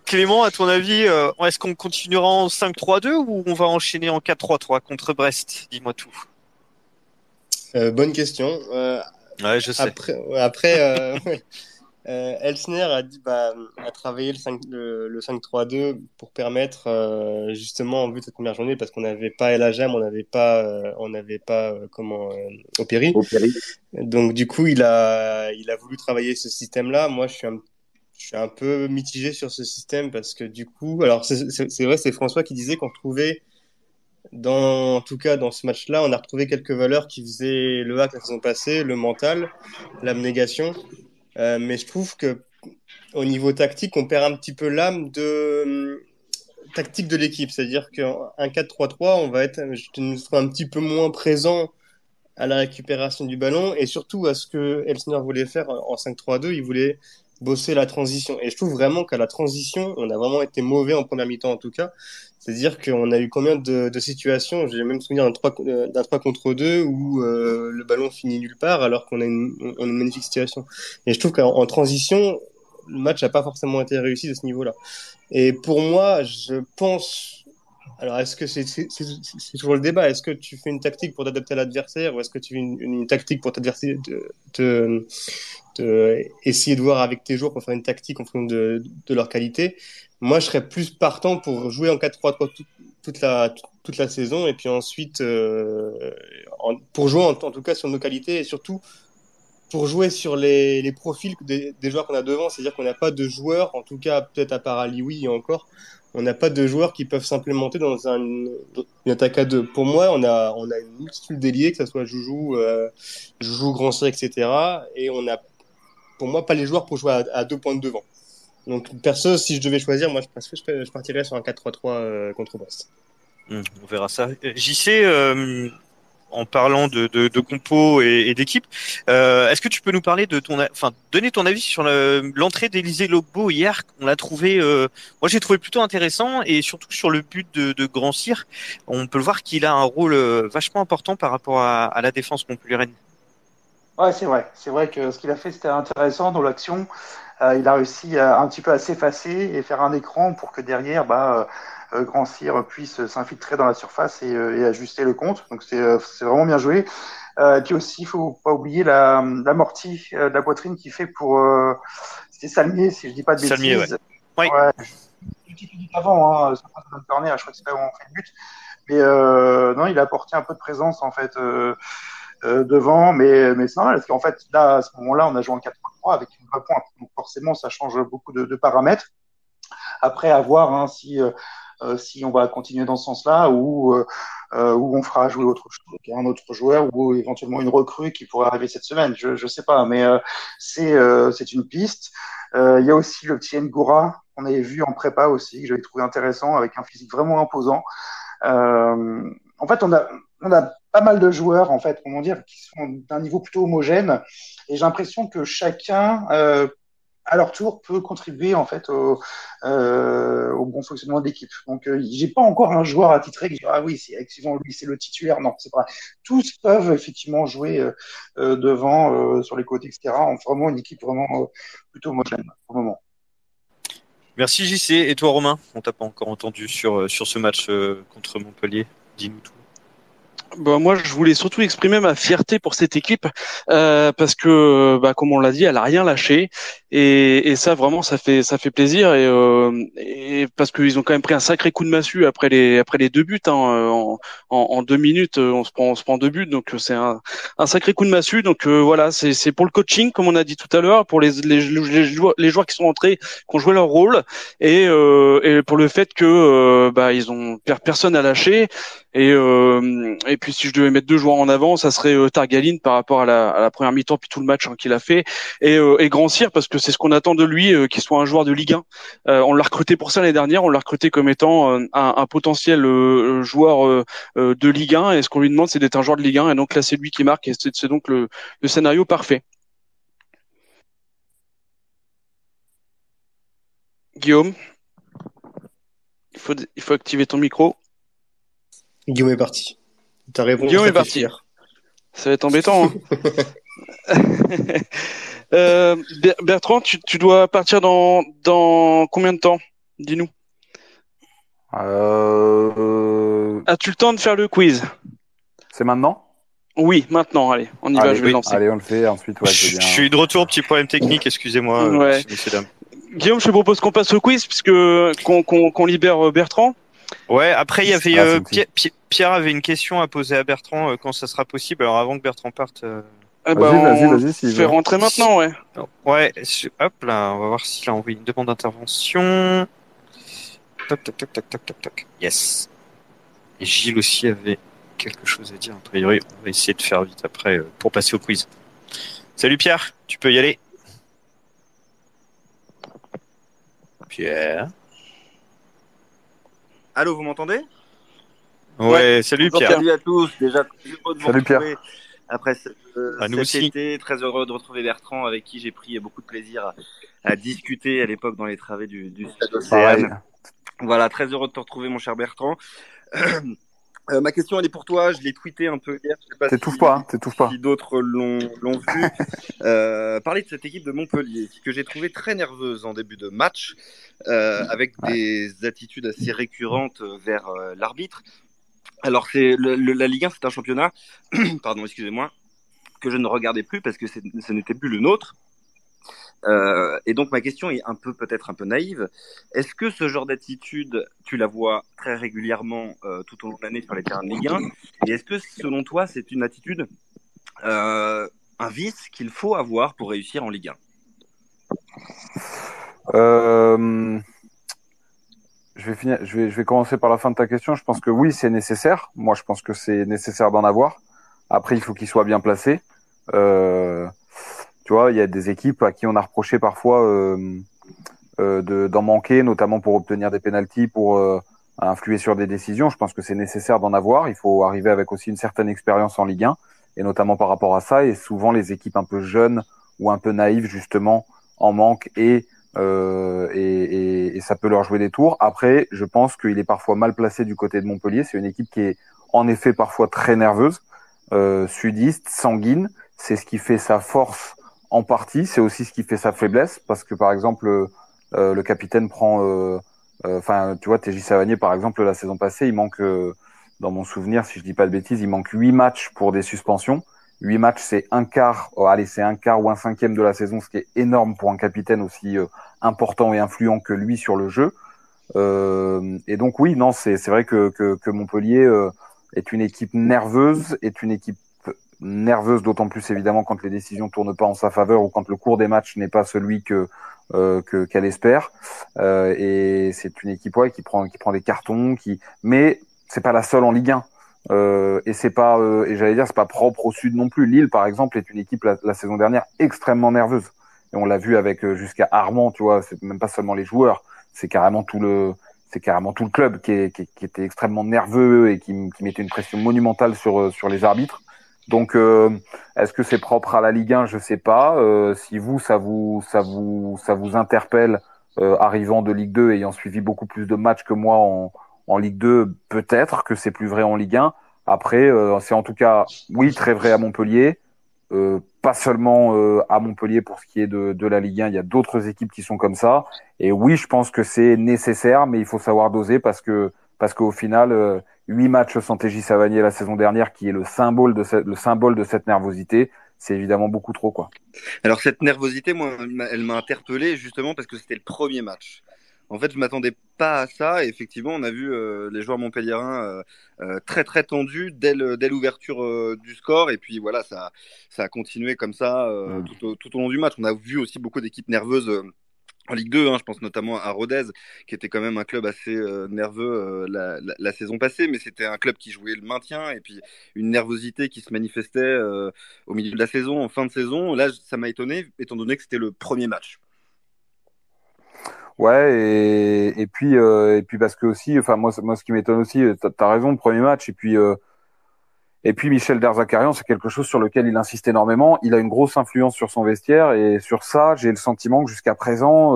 Clément, à ton avis, est-ce qu'on continuera en 5-3-2 ou on va enchaîner en 4-3-3 contre Brest? Dis-moi tout. Bonne question. Ouais, je sais. Ouais. Elsner a dit a travaillé le 5-3-2 pour permettre justement en vue de cette première journée parce qu'on n'avait pas El Hadjam, on n'avait pas Opéry. Donc du coup il a voulu travailler ce système-là. Moi je suis un peu mitigé sur ce système parce que du coup alors c'est vrai, c'est François qui disait qu'on retrouvait en tout cas dans ce match-là, on a retrouvé quelques valeurs qui faisaient le hack la saison passée, le mental, l'abnégation. Mais je trouve que au niveau tactique, on perd un petit peu l'âme de tactique de l'équipe. C'est-à-dire qu'un 4-3-3, nous serons un petit peu moins présent à la récupération du ballon et surtout à ce que Elsner voulait faire en 5-3-2. Il voulait bosser la transition. Et je trouve vraiment qu'à la transition, on a vraiment été mauvais en première mi-temps en tout cas. C'est-à-dire qu'on a eu combien de situations, j'ai même souvenir d'un 3 contre 2 où le ballon finit nulle part alors qu'on a on a une magnifique situation. Et je trouve qu'en transition, le match n'a pas forcément été réussi de ce niveau-là. Et pour moi, je pense... Alors, est-ce que c'est toujours le débat? Est-ce que tu fais une tactique pour t'adapter à l'adversaire ou est-ce que tu fais une tactique pour t'adverser essayer de voir avec tes joueurs pour faire une tactique en fonction de leur qualité? Moi, je serais plus partant pour jouer en 4-3-3 toute la saison et puis ensuite pour jouer en tout cas sur nos qualités et surtout pour jouer sur les profils des joueurs qu'on a devant. C'est-à-dire qu'on n'a pas de joueurs, en tout cas peut-être à part Alioui et encore, on n'a pas de joueurs qui peuvent s'implémenter dans une attaque à deux. Pour moi, on a une multitude d'ailiers, que ce soit Joujou, Grand Cyr, etc. Et on a, pour moi, pas les joueurs pour jouer à 2 points de devant. Donc, perso, si je devais choisir, moi, je partirais sur un 4-3-3 contre Brest. On verra ça. JC, en parlant de compo et d'équipe, est-ce que tu peux nous parler donner ton avis sur l'entrée d'Élisée Logbo hier? On l'a trouvé, moi j'ai trouvé plutôt intéressant et surtout sur le but de Grand Cyr, on peut le voir qu'il a un rôle vachement important par rapport à la défense montpelliéraine. Ouais, c'est vrai. C'est vrai que ce qu'il a fait, c'était intéressant dans l'action. Il a réussi un petit peu à s'effacer et faire un écran pour que derrière, Grand Cyr puisse s'infiltrer dans la surface et ajuster le compte. Donc c'est vraiment bien joué. Et puis aussi, il faut pas oublier l'amorti de la poitrine qu'il fait pour c'était Salmier, si je dis pas de bêtises. Salmier, ouais. Oui. Ouais. Avant, ça passe dans le corner, je crois que c'est pas vraiment fait le but. Mais non, il a apporté un peu de présence en fait. Devant, mais c'est normal parce qu'en fait là à ce moment-là on a joué en 4-3-3 avec une vraie pointe, donc forcément ça change beaucoup de paramètres. Après à voir si on va continuer dans ce sens-là ou on fera jouer un autre joueur ou éventuellement une recrue qui pourrait arriver cette semaine, je sais pas, mais c'est une piste. Il y a aussi le petit Ngoura qu'on avait vu en prépa aussi que j'avais trouvé intéressant avec un physique vraiment imposant. En fait on a pas mal de joueurs en fait, comment dire, qui sont d'un niveau plutôt homogène, et j'ai l'impression que chacun, à leur tour, peut contribuer en fait au bon fonctionnement de l'équipe. Donc, j'ai pas encore un joueur attitré qui dit ah oui, c'est effectivement lui, c'est le titulaire. Non, c'est pas. Tous peuvent effectivement jouer devant, sur les côtés, etc. En vraiment une équipe vraiment plutôt homogène pour le moment. Merci JC. Et toi Romain, on t'a pas encore entendu sur ce match contre Montpellier. Dis-nous tout. Moi, je voulais surtout exprimer ma fierté pour cette équipe parce que, comme on l'a dit, elle a rien lâché et ça vraiment, ça fait plaisir et parce qu'ils ont quand même pris un sacré coup de massue après les 2 buts. En 2 minutes, on se prend 2 buts, donc c'est un sacré coup de massue. Donc voilà, c'est pour le coaching, comme on a dit tout à l'heure, pour les joueurs qui sont entrés, qui ont joué leur rôle et pour le fait que ils ont personne à lâcher. Et puis si je devais mettre 2 joueurs en avant, ça serait Targaline par rapport à la première mi-temps puis tout le match qu'il a fait et Grand Cyr parce que c'est ce qu'on attend de lui, qu'il soit un joueur de Ligue 1. On l'a recruté pour ça l'année dernière, on l'a recruté comme étant un potentiel joueur de Ligue 1 et ce qu'on lui demande c'est d'être un joueur de Ligue 1 et donc là c'est lui qui marque et c'est donc le scénario parfait. Guillaume, il faut activer ton micro. Guillaume est parti. T'as répondu. Guillaume est parti. Ça va être embêtant. Bertrand, tu dois partir dans combien de temps? Dis-nous. As-tu le temps de faire le quiz? C'est maintenant? Oui, maintenant, allez, on y va, Allez, je vais lancer. allez, on le fait. Ensuite, ouais, Je suis de retour, petit problème technique, excusez-moi, Ouais. messieurs, dames. Guillaume, je te propose qu'on passe au quiz, puisque qu'on libère Bertrand. Ouais, après, il y avait c'est petit. Pierre avait une question à poser à Bertrand quand ça sera possible. Alors, avant que Bertrand parte. Vas-y, s'il Fais veut. rentrer maintenant, ouais. Ouais, hop là, on va voir s'il a envoyé une demande d'intervention. Toc, toc, toc, toc, toc, toc, toc. Yes. Et Gilles aussi avait quelque chose à dire. A priori, on va essayer de faire vite après pour passer au quiz. Salut Pierre, tu peux y aller. Pierre. Allô, vous m'entendez? Ouais, salut Bonjour, Pierre. salut à tous. Déjà, très heureux de vous Salut, Pierre. retrouver après nous cet aussi. été. Très heureux de retrouver Bertrand, avec qui j'ai pris beaucoup de plaisir à discuter à l'époque dans les travées du Stade Pareil. Océane. Voilà, très heureux de te retrouver, mon cher Bertrand. Ma question, elle est pour toi. Je l'ai tweeté un peu hier. Je sais pas T'étouffes pas. si d'autres l'ont vu. Parler de cette équipe de Montpellier, que j'ai trouvé très nerveuse en début de match, avec des attitudes assez récurrentes vers l'arbitre. Alors, la Ligue 1, c'est un championnat, pardon, excusez-moi, que je ne regardais plus parce que ce n'était plus le nôtre. Et donc ma question est peut-être un peu naïve. Est-ce que ce genre d'attitude, tu la vois très régulièrement tout au long de l'année sur les terrains de Ligue 1? Et est-ce que selon toi, c'est une attitude, un vice qu'il faut avoir pour réussir en Ligue 1? Je vais commencer par la fin de ta question. Je pense que oui, c'est nécessaire. Moi, je pense que c'est nécessaire d'en avoir. Après, il faut qu'il soit bien placé. Tu vois, il y a des équipes à qui on a reproché parfois d'en manquer, notamment pour obtenir des pénaltys, pour influer sur des décisions. Je pense que c'est nécessaire d'en avoir. Il faut arriver avec aussi une certaine expérience en Ligue 1, et notamment par rapport à ça. Et souvent, les équipes un peu jeunes ou un peu naïves, justement, en manquent et ça peut leur jouer des tours. Après, je pense qu'il est parfois mal placé du côté de Montpellier. C'est une équipe qui est en effet parfois très nerveuse, sudiste, sanguine. C'est ce qui fait sa force en partie. C'est aussi ce qui fait sa faiblesse, parce que par exemple, le capitaine prend, tu vois, TJ Savanier par exemple la saison passée, il manque, dans mon souvenir, si je dis pas de bêtises, il manque 8 matchs pour des suspensions. 8 matchs, c'est un quart, c'est un quart ou un cinquième de la saison, ce qui est énorme pour un capitaine aussi important et influent que lui sur le jeu. Et donc oui, non, c'est vrai que Montpellier est une équipe nerveuse, d'autant plus évidemment quand les décisions tournent pas en sa faveur ou quand le cours des matchs n'est pas celui qu'elle espère. Et c'est une équipe qui prend des cartons, mais c'est pas la seule en Ligue 1. Et c'est pas et j'allais dire c'est pas propre au Sud non plus. Lille par exemple est une équipe la saison dernière extrêmement nerveuse, et on l'a vu avec jusqu'à Armand, tu vois, c'est même pas seulement les joueurs, c'est carrément tout le club qui était extrêmement nerveux et qui mettait une pression monumentale sur les arbitres. Donc est-ce que c'est propre à la Ligue 1? Je sais pas. Si ça vous interpelle, arrivant de Ligue 2, ayant suivi beaucoup plus de matchs que moi en Ligue 2, peut-être que c'est plus vrai en Ligue 1. Après, c'est en tout cas, oui, très vrai à Montpellier. Pas seulement à Montpellier pour ce qui est de la Ligue 1, il y a d'autres équipes qui sont comme ça. Et oui, je pense que c'est nécessaire, mais il faut savoir doser parce qu'au final, 8 matchs sans TJ Savanier la saison dernière, qui est le symbole de cette nervosité, c'est évidemment beaucoup trop, quoi. Alors cette nervosité, moi, elle m'a interpellé justement parce que c'était le premier match. En fait, je m'attendais pas à ça. Et effectivement, on a vu les joueurs montpelliérains très très tendus dès l'ouverture du score. Et puis voilà, ça a continué comme ça tout au long du match. On a vu aussi beaucoup d'équipes nerveuses en Ligue 2. Je pense notamment à Rodez, qui était quand même un club assez nerveux la saison passée. Mais c'était un club qui jouait le maintien, et puis une nervosité qui se manifestait au milieu de la saison, en fin de saison. Là, ça m'a étonné, étant donné que c'était le premier match. Ouais, et puis parce que aussi, enfin moi ce qui m'étonne aussi, t'as raison, le premier match, et puis Michel Derzakarian, c'est quelque chose sur lequel il insiste énormément. Il a une grosse influence sur son vestiaire, et sur ça, j'ai le sentiment que jusqu'à présent,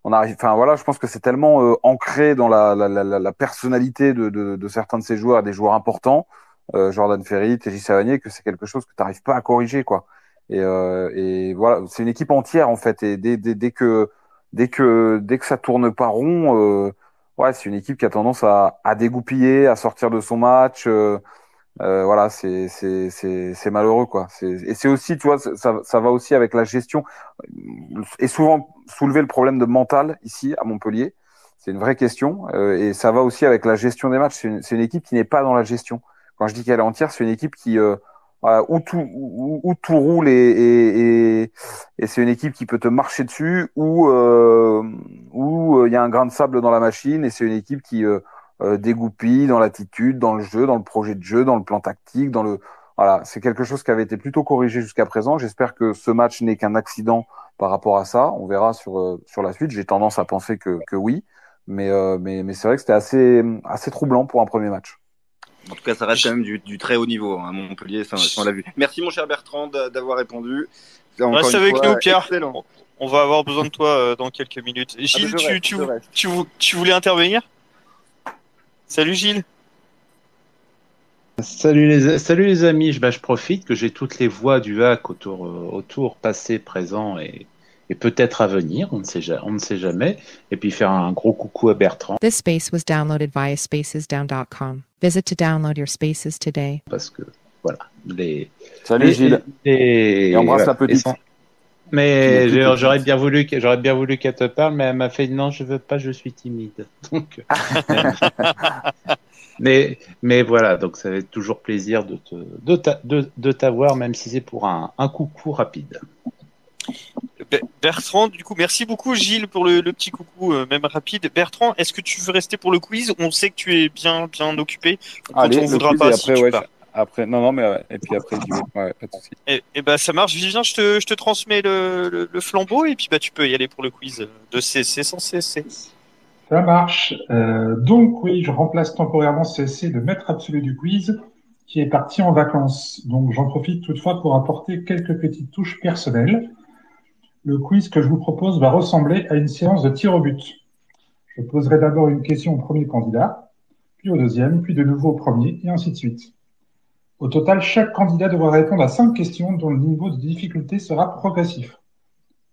on arrive. Enfin voilà, je pense que c'est tellement ancré dans la personnalité de certains de ces joueurs, des joueurs importants, Jordan Ferry, TJ Savanier, que c'est quelque chose que t'arrives pas à corriger, quoi. Et voilà, c'est une équipe entière en fait. Et dès que ça tourne pas rond, ouais, c'est une équipe qui a tendance à dégoupiller, à sortir de son match. Voilà, c'est malheureux quoi. Et c'est aussi, tu vois, ça va aussi avec la gestion. Et souvent soulever le problème de mental ici à Montpellier. C'est une vraie question. Et ça va aussi avec la gestion des matchs. C'est une équipe qui n'est pas dans la gestion. Quand je dis qu'elle est entière, c'est une équipe qui voilà, où tout roule et c'est une équipe qui peut te marcher dessus ou où il y a un grain de sable dans la machine et c'est une équipe qui dégoupille dans l'attitude, dans le jeu, dans le projet de jeu, dans le plan tactique, dans le voilà, c'est quelque chose qui avait été plutôt corrigé jusqu'à présent. J'espère que ce match n'est qu'un accident par rapport à ça. On verra sur la suite. J'ai tendance à penser que oui, mais c'est vrai que c'était assez troublant pour un premier match. En tout cas, ça reste quand même du très haut niveau à Montpellier, ça on l'a vu. Merci mon cher Bertrand d'avoir répondu. Reste avec nous, Pierre. Excellent. On va avoir besoin de toi dans quelques minutes. Gilles, tu voulais intervenir? Salut Gilles. Salut les amis, je profite que j'ai toutes les voix du HAC autour passé, présent et peut-être à venir, on ne sait jamais. Et puis faire un gros coucou à Bertrand. This space was downloaded via spacesdown.com. Visit to download your spaces today. Parce que voilà, Salut Gilles. Et embrasse la petite. Mais j'aurais bien voulu qu'elle te parle, mais elle m'a fait non, je veux pas, je suis timide. Donc, mais voilà, donc ça va être toujours plaisir de t'avoir, même si c'est pour un coucou rapide. Bertrand, du coup, merci beaucoup Gilles pour le petit coucou, même rapide. Bertrand, est-ce que tu veux rester pour le quiz? On sait que tu es bien occupé. Allez, on voudra pas. Après, ouais, après, non, mais et puis après, ouais, pas de souci. Et bah ça marche. Vivien, je te transmets le flambeau et puis bah tu peux y aller pour le quiz de CC sans CC. Ça marche. Donc oui, je remplace temporairement CC, le maître absolu du quiz, qui est parti en vacances. Donc j'en profite toutefois pour apporter quelques petites touches personnelles. Le quiz que je vous propose va ressembler à une séance de tir au but. Je poserai d'abord une question au premier candidat, puis au deuxième, puis de nouveau au premier, et ainsi de suite. Au total, chaque candidat devra répondre à 5 questions dont le niveau de difficulté sera progressif.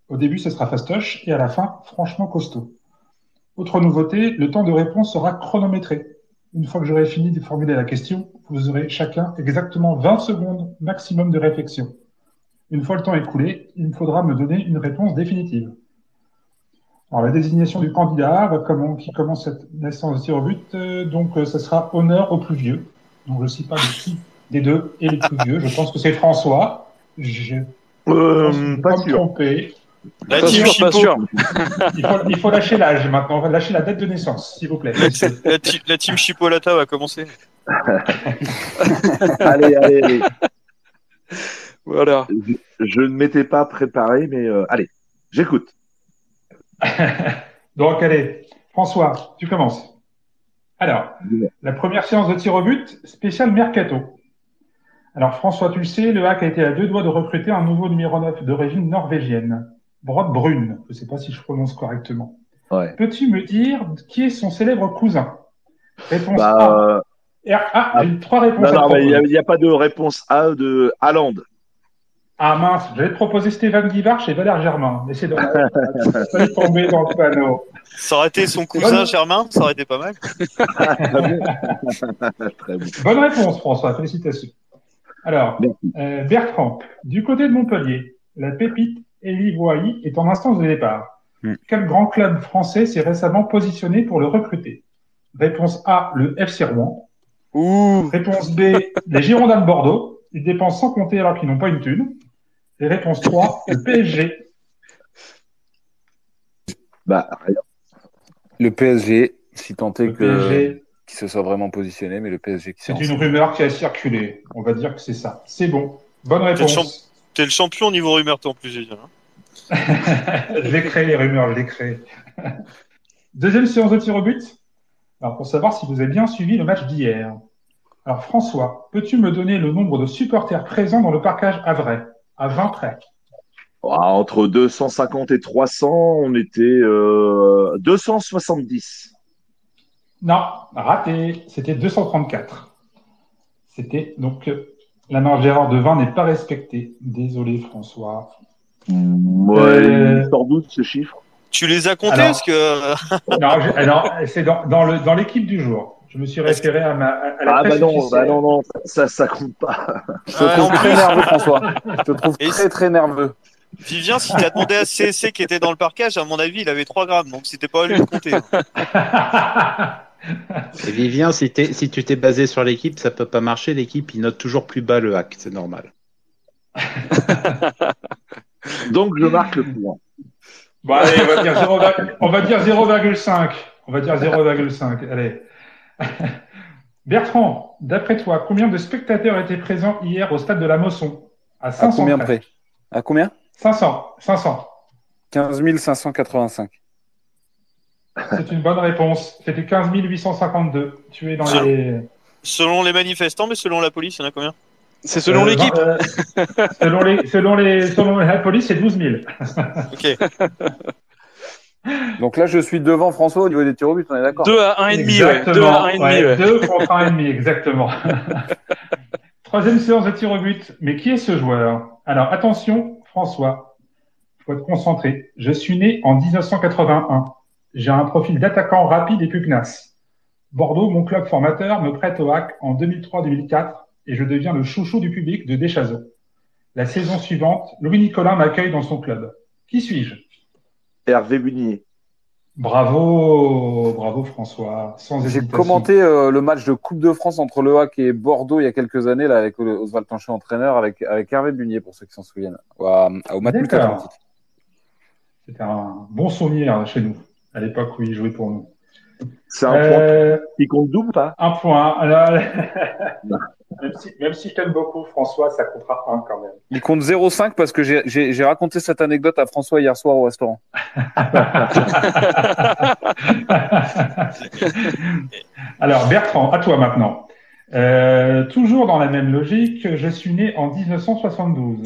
Au début, ce sera fastoche, et à la fin, franchement costaud. Autre nouveauté, le temps de réponse sera chronométré. Une fois que j'aurai fini de formuler la question, vous aurez chacun exactement 20 secondes maximum de réflexion. Une fois le temps écoulé, il me faudra me donner une réponse définitive. Alors, la désignation du candidat qui commence cette séance de tir au but, donc ça sera honneur au plus vieux. Donc je ne sais pas qui des deux est le plus vieux. Je pense que c'est François. Pas sûr. Tromper. La team Chipo. Pas sûr. Il faut lâcher l'âge maintenant. On va lâcher la date de naissance, s'il vous plaît. La team Chipolata va commencer. Allez. Voilà. Je ne m'étais pas préparé, mais allez, j'écoute. Donc, allez, François, tu commences. Alors, la première séance de tir au but, spécial Mercato. Alors, François, tu le sais, le HAC a été à 2 doigts de recruter un nouveau numéro 9 d'origine norvégienne, Brodd Brune. Je ne sais pas si je prononce correctement. Ouais. Peux-tu me dire qui est son célèbre cousin? Réponse A. J'ai 3 réponses. Non, mais il n'y a pas de réponse A de Haaland. Ah mince, j'allais te proposer Stéphane Guivarch et Valère Germain. Mais c'est dommage. Ça est tombé dans le panneau. Ça aurait été son cousin Germain, ça aurait été pas mal. Très bon. Bonne réponse, François. Félicitations. Alors, Bertrand, du côté de Montpellier, la pépite Elie Voailly est en instance de départ. Quel grand club français s'est récemment positionné pour le recruter? Réponse A, le FC Rouen. Réponse B, les Girondins de Bordeaux. Ils dépensent sans compter alors qu'ils n'ont pas une thune. Et réponse 3, le PSG. Le PSG, si tant est PSG. qu'il se soit vraiment positionné, mais le PSG qui s'est C'est une rumeur qui a circulé. On va dire que c'est ça. C'est bon. Bonne réponse. T'es le champion au niveau rumeur, toi, en plus, Julien. Je l'ai créé, les rumeurs, je l'ai créé. Deuxième séance de tir au but. Alors, pour savoir si vous avez bien suivi le match d'hier. Alors, François, peux-tu me donner le nombre de supporters présents dans le parcage Havrais, à 20 près? Entre 250 et 300, on était 270. Non, raté. C'était 234. C'était donc La marge d'erreur de 20 n'est pas respectée. Désolé, François. Ouais, sans doute ce chiffre. Tu les as comptés Alors- parce que Alors, c'est dans l'équipe du jour. Je me suis référé à la Ah presse bah non, officielle. non, ça compte pas. Je te trouve très nerveux, François. Je te trouve Et très, très nerveux. Vivien, si t'as demandé à CSC qui était dans le parquage, à mon avis, il avait 3 grammes, donc c'était pas à lui de compter. Et Vivien, si tu t'es basé sur l'équipe, ça peut pas marcher. L'équipe, il note toujours plus bas le hack, c'est normal. Donc je marque le point. Bon, allez, on va dire 0,5. On va dire 0,5. Allez. Bertrand, d'après toi, combien de spectateurs étaient présents hier au stade de la Mosson? À À 500 combien près. près? À combien? 500. 15 585. C'est une bonne réponse. C'était 15 852. Tu es dans Selon- les... Selon les manifestants, mais selon la police, il y en a combien? C'est selon l'équipe. Selon la police, c'est 12 000. Ok. Donc là, je suis devant François au niveau des tirs au but, on est d'accord? 2 à 1,5, ouais. 2 à 1,5, ouais. 2 contre 1,5, exactement. Troisième séance de tir au but. Mais qui est ce joueur? Alors, attention, François. Il faut être concentré. Je suis né en 1981. J'ai un profil d'attaquant rapide et pugnace. Bordeaux, mon club formateur, me prête au hack en 2003-2004 et je deviens le chouchou du public de Deschazos. La saison suivante, Louis Nicolin m'accueille dans son club. Qui suis-je? Hervé Bunier. Bravo François. Sans J'ai hésitation. commenté le match de Coupe de France entre le HAC et Bordeaux il y a quelques années, là, avec Oswald Tanché entraîneur, avec Hervé Bunier, pour ceux qui s'en souviennent, au Matmut D'accord. Atlantique. C'était un bon souvenir chez nous, à l'époque où il jouait pour nous. C'est un point. Il compte double ou pas? Un point. Alors, même si je t'aime beaucoup, François, ça comptera un quand même. Il compte 0,5 parce que j'ai raconté cette anecdote à François hier soir au restaurant. Alors, Bertrand, à toi maintenant. Toujours dans la même logique, je suis né en 1972.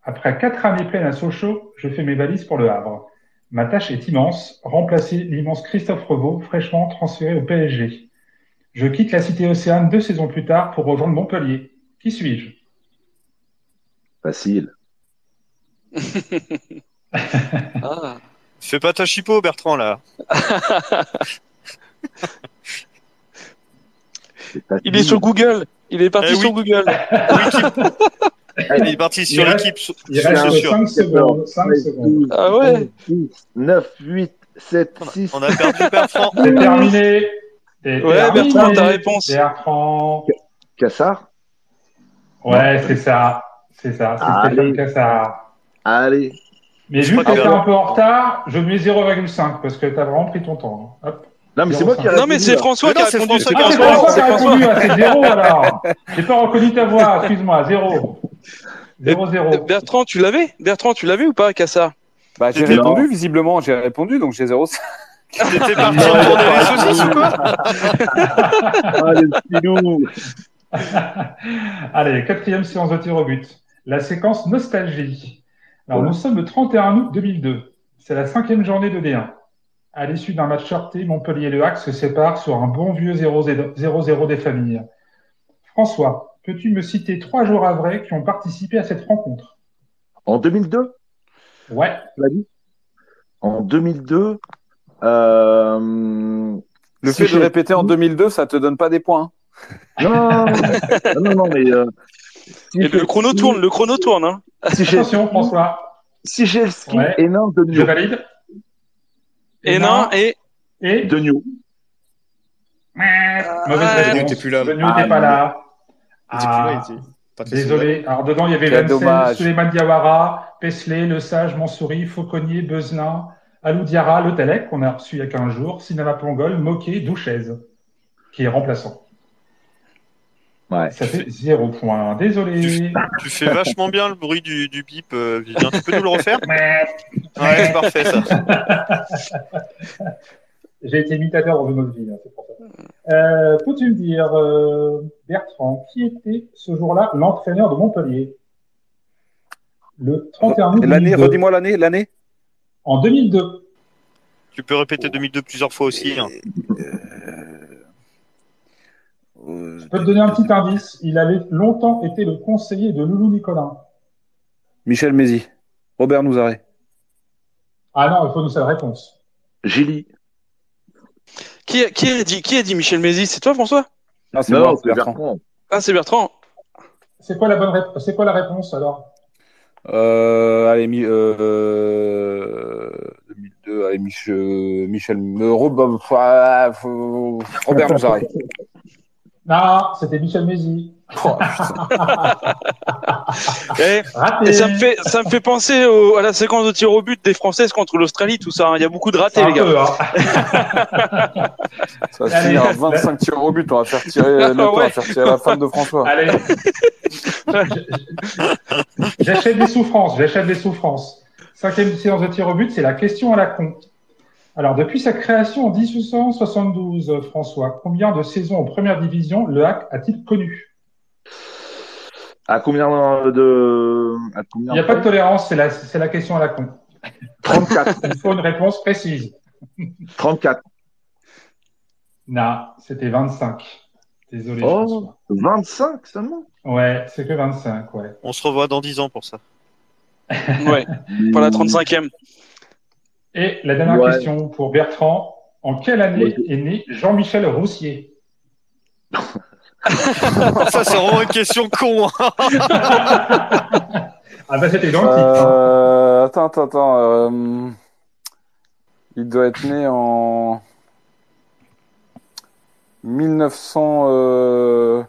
Après 4 années pleines à Sochaux, je fais mes valises pour le Havre. Ma tâche est immense, remplacer l'immense Christophe Revaux, fraîchement transféré au PSG. Je quitte la cité Océane 2 saisons plus tard pour rejoindre Montpellier. Qui suis-je? Facile. Ah. Fais pas ta chipot, Bertrand, là. Il est sur Google. Il est parti Eh oui. sur Google. Il est parti sur Il reste- l'équipe. Il reste c'est sûr. 5 secondes. 5 secondes. Ah ouais. 9, 8, 7, 6. On a perdu Bertrand. C'est terminé. C'est Ouais, terminé. Bertrand, ta réponse. Bertrand. Cassard. Ouais, c'est ça. C'est ça. C'est Allez. Stéphane Cassard. Allez. Mais Je vu que crois t'es que- un peu en retard, je mets 0,5 parce que t'as vraiment pris ton temps. Hop. Non, mais c'est moi qui ai Non, mais répondu, c'est là. François Mais qui a non, c'est répondu. François Ah, c'est qui a François qui a François. répondu. Ah, c'est 0 alors. J'ai pas reconnu ta voix. Excuse-moi. 0. 0. Bertrand, tu l'avais ou pas, Cassa? Bah, j'ai C'était répondu, visiblement, j'ai répondu, donc j'ai 0,5. T'étais parti retourner les saucisses ou quoi? Allez, filou. Allez, quatrième séance de tir au but. La séquence nostalgie. Alors, Ouais. nous sommes le 31 août 2002. C'est la 5e journée de D1. À l'issue d'un match heurté, Montpellier et Le Hack se séparent sur un bon vieux 0-0 des familles. François, peux-tu me citer 3 joueurs havrais qui ont participé à cette rencontre? En 2002, Ouais. tu l'as dit? En 2002, Le fait de répéter en 2002, ça te donne pas des points. Non, mais Et le chrono tourne, hein. Attention, François. Sichelski, Ouais. Hénin, Je Degnaud. valide. Hénin et Et Degnaud. mauvaise Ah, réponse. Degnaud était plus là. Degnaud n'était pas là. Il était plus là, il était pas très Désolé. Alors, dedans, il y avait Quel Vincent, dommage. Souleymane Diawara, Pesley, Le Sage, Mansouri, Fauconnier, Beuzelin, Alou Diarra, Le Talec, qu'on a reçu il y a 15 jours, Cinema Plongol, Moquet, Douchez, qui est remplaçant. Ouais. Ça fait 0 point. Désolé. Tu fais vachement bien le bruit du bip, Vivien. Tu peux nous le refaire? Ouais, c'est parfait, ça. J'ai été imitateur dans une autre vie, hein, c'est pour ça. Peux-tu me dire, Bertrand, qui était ce jour-là l'entraîneur de Montpellier? Le 31 août L'année, 2002. redis-moi l'année. En 2002. Tu peux répéter 2002 plusieurs fois aussi. Hein. Je peux te donner un petit indice. Il avait longtemps été le conseiller de Loulou Nicolin. Michel Mézy. Robert Nouzaré. Ah non, il faut nous faire la réponse. Gilly. Qui a dit Michel Mézy? C'est toi, François? Non, c'est Non, moi, c'est Bertrand. Bertrand. Ah, c'est Bertrand. C'est quoi la réponse alors? Allez, 2002, allez, Michel, Robert Nouzaré. Non, c'était Michel Mézy. Oh, putain. Raté. Et ça me fait penser à la séquence de tir au but des Françaises contre l'Australie, tout ça. Il y a beaucoup de ratés, les gars. Ça va finir à 25 tirs au but. On va faire tirer on va faire tirer la femme de François. Allez. J'achète des souffrances. 5e séance de tir au but, c'est la question à la con. Alors, depuis sa création en 1872, François, combien de saisons en première division le HAC a-t-il connu? À combien Il n'y a pas de tolérance, c'est la question à la con. 34. Il faut une réponse précise. 34. Non, c'était 25. Désolé, Oh, François. 25 seulement? Ouais, c'est que 25, ouais. On se revoit dans 10 ans pour ça. Ouais, pour la 35e. Et la dernière question pour Bertrand. En quelle année est né Jean-Michel Roussier? Ça, c'est vraiment une question con. Ah bah c'était dans le titre. Attends. Il doit être né en 1900.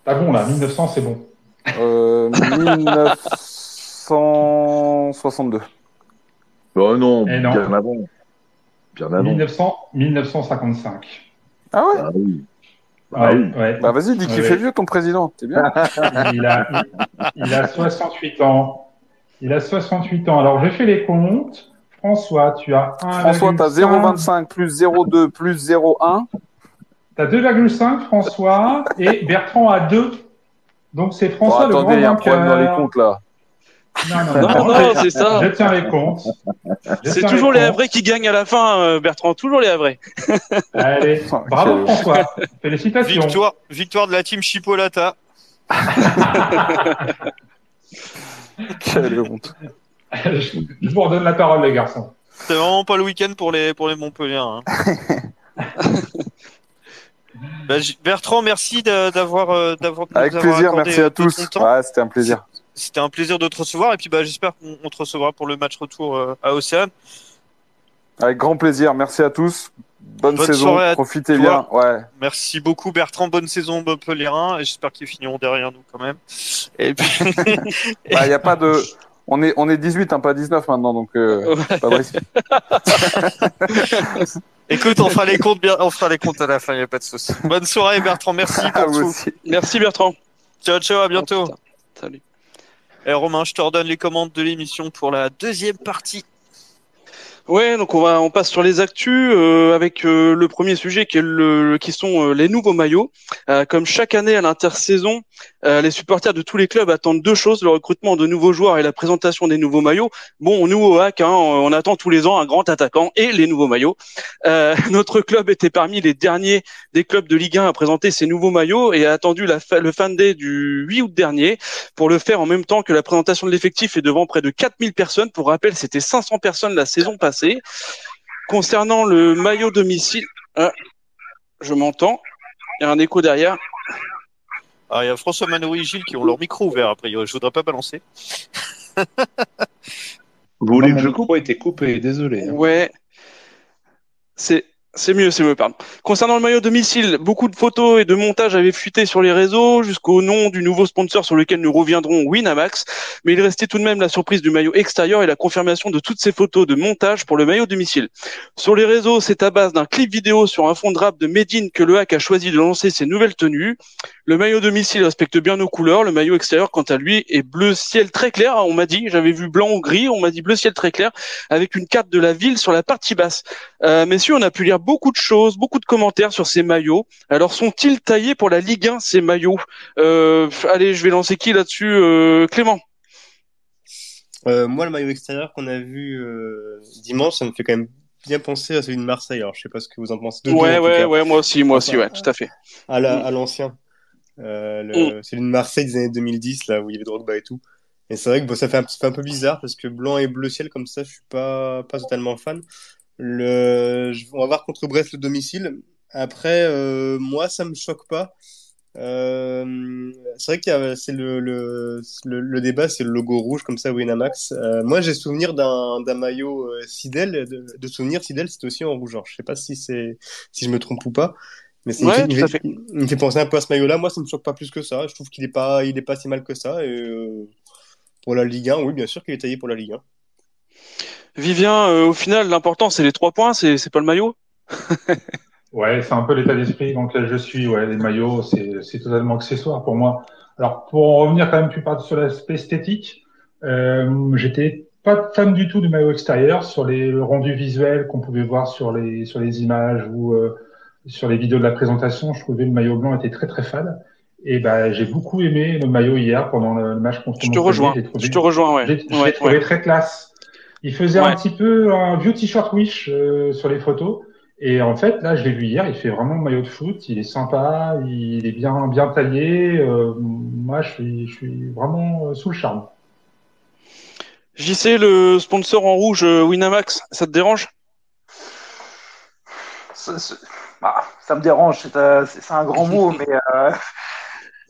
Ah bon là, 1900 c'est bon. 1962. Oh non, Eh non. bien avant. 1955. Ah ouais? Ah oui. Ouais. Bah vas-y, dis qu'il fait vieux ton président. T'es bien. Il a 68 ans. Alors je fais les comptes. François, tu as 1,5. François, t'as 0,25 plus 0,2 plus 0,1. T'as 2,5 François et Bertrand a 2. Donc c'est François le grand Attendez, il y a un problème dans les vainqueur. comptes là. Non, c'est ça. Je tiens les comptes. C'est toujours les Havrais qui gagnent à la fin, Bertrand. Toujours les Havrais. Allez, bravo François. Félicitations. Victoire de la team Chipolata. Quelle honte. Je vous redonne la parole, les garçons. C'est vraiment pas le week-end pour les Montpelliérains. Bertrand, merci d'avoir Avec plaisir, merci à tous. Ouais, c'était un plaisir. C'était un plaisir de te recevoir et puis j'espère qu'on te recevra pour le match retour à Océane. Avec grand plaisir, merci à tous. Bonne saison, profitez toi. bien. Ouais. Merci beaucoup Bertrand, bonne saison Montpelliérain et j'espère qu'ils finiront derrière nous quand même. Et puis y a pas de on est 18 pas 19 maintenant donc pas de risque. Écoute, on fera les comptes à la fin, il n'y a pas de souci. Bonne soirée Bertrand, merci pour tout. Aussi. Merci Bertrand. Ciao, à bientôt. Oh, salut. Et Romain, je te redonne les commandes de l'émission pour la deuxième partie. Ouais, donc on passe sur les actus avec le premier sujet qui sont les nouveaux maillots. Comme chaque année à l'intersaison, les supporters de tous les clubs attendent deux choses: le recrutement de nouveaux joueurs et la présentation des nouveaux maillots. Bon, nous au HAC, on attend tous les ans un grand attaquant et les nouveaux maillots. Notre club était parmi les derniers des clubs de Ligue 1 à présenter ces nouveaux maillots et a attendu le fan day du 8 août dernier pour le faire en même temps que la présentation de l'effectif et devant près de 4000 personnes. Pour rappel, c'était 500 personnes la saison passée. Concernant le maillot domicile, je m'entends, il y a un écho derrière. Ah, il y a François Manoury et Gilles qui ont leur micro ouvert, après, je voudrais pas balancer. Vous voulez que je coupe? Était coupé, désolé. Ouais, c'est mieux, pardon. Concernant le maillot domicile, beaucoup de photos et de montages avaient fuité sur les réseaux jusqu'au nom du nouveau sponsor sur lequel nous reviendrons, Winamax. Mais il restait tout de même la surprise du maillot extérieur et la confirmation de toutes ces photos de montage pour le maillot domicile. Sur les réseaux, c'est à base d'un clip vidéo sur un fond de rap de Medine que le HAC a choisi de lancer ses nouvelles tenues. Le maillot domicile respecte bien nos couleurs. Le maillot extérieur, quant à lui, est bleu ciel très clair. On m'a dit, j'avais vu blanc ou gris, on m'a dit bleu ciel très clair avec une carte de la ville sur la partie basse. Messieurs, on a pu lire beaucoup de choses, beaucoup de commentaires sur ces maillots. Alors, sont-ils taillés pour la Ligue 1, ces maillots? Allez, je vais lancer qui là-dessus? Clément? Moi, le maillot extérieur qu'on a vu dimanche, ça me fait quand même bien penser à celui de Marseille. Alors, je sais pas ce que vous en pensez. Ouais, moi aussi, ouais, tout à fait. À l'ancien. Celui de Marseille des années 2010, là, où il y avait Drogba et tout. Et c'est vrai que bon, ça fait un peu bizarre parce que blanc et bleu ciel comme ça, je suis pas totalement fan. On va voir contre Brest le domicile. Après, moi, ça me choque pas. C'est vrai c'est le débat, c'est le logo rouge comme ça, Winamax. Moi, j'ai souvenir d'un maillot Sidel, de souvenir Sidel, c'était aussi en rouge. Alors, je sais pas si si je me trompe ou pas, mais Ouais, tout à fait. il me fait penser un peu à ce maillot-là. Moi, ça me choque pas plus que ça. Je trouve qu'il est pas si mal que ça. Et pour la Ligue 1, oui, bien sûr qu'il est taillé pour la Ligue 1. Vivien, au final, l'important, c'est les 3 points, c'est pas le maillot. Ouais, c'est un peu l'état d'esprit dans lequel je suis. Ouais, les maillots, c'est totalement accessoire pour moi. Alors, pour en revenir quand même plus part sur l'aspect esthétique, j'étais pas fan du tout du maillot extérieur sur les rendus visuels qu'on pouvait voir sur les images ou sur les vidéos de la présentation. Je trouvais le maillot blanc était très très fade. Et ben, j'ai beaucoup aimé le maillot hier pendant le match contre Je te Montpellier. rejoins. Je te rejoins, ouais. Je l'ai trouvé très classe. Il faisait Ouais. un petit peu un vieux t-shirt Wish sur les photos. Et en fait, là, je l'ai vu hier, il fait vraiment le maillot de foot, il est sympa, il est bien taillé. Moi, je suis vraiment sous le charme. JC, le sponsor en rouge Winamax, ça te dérange? Ça me dérange, c'est un grand mot, mais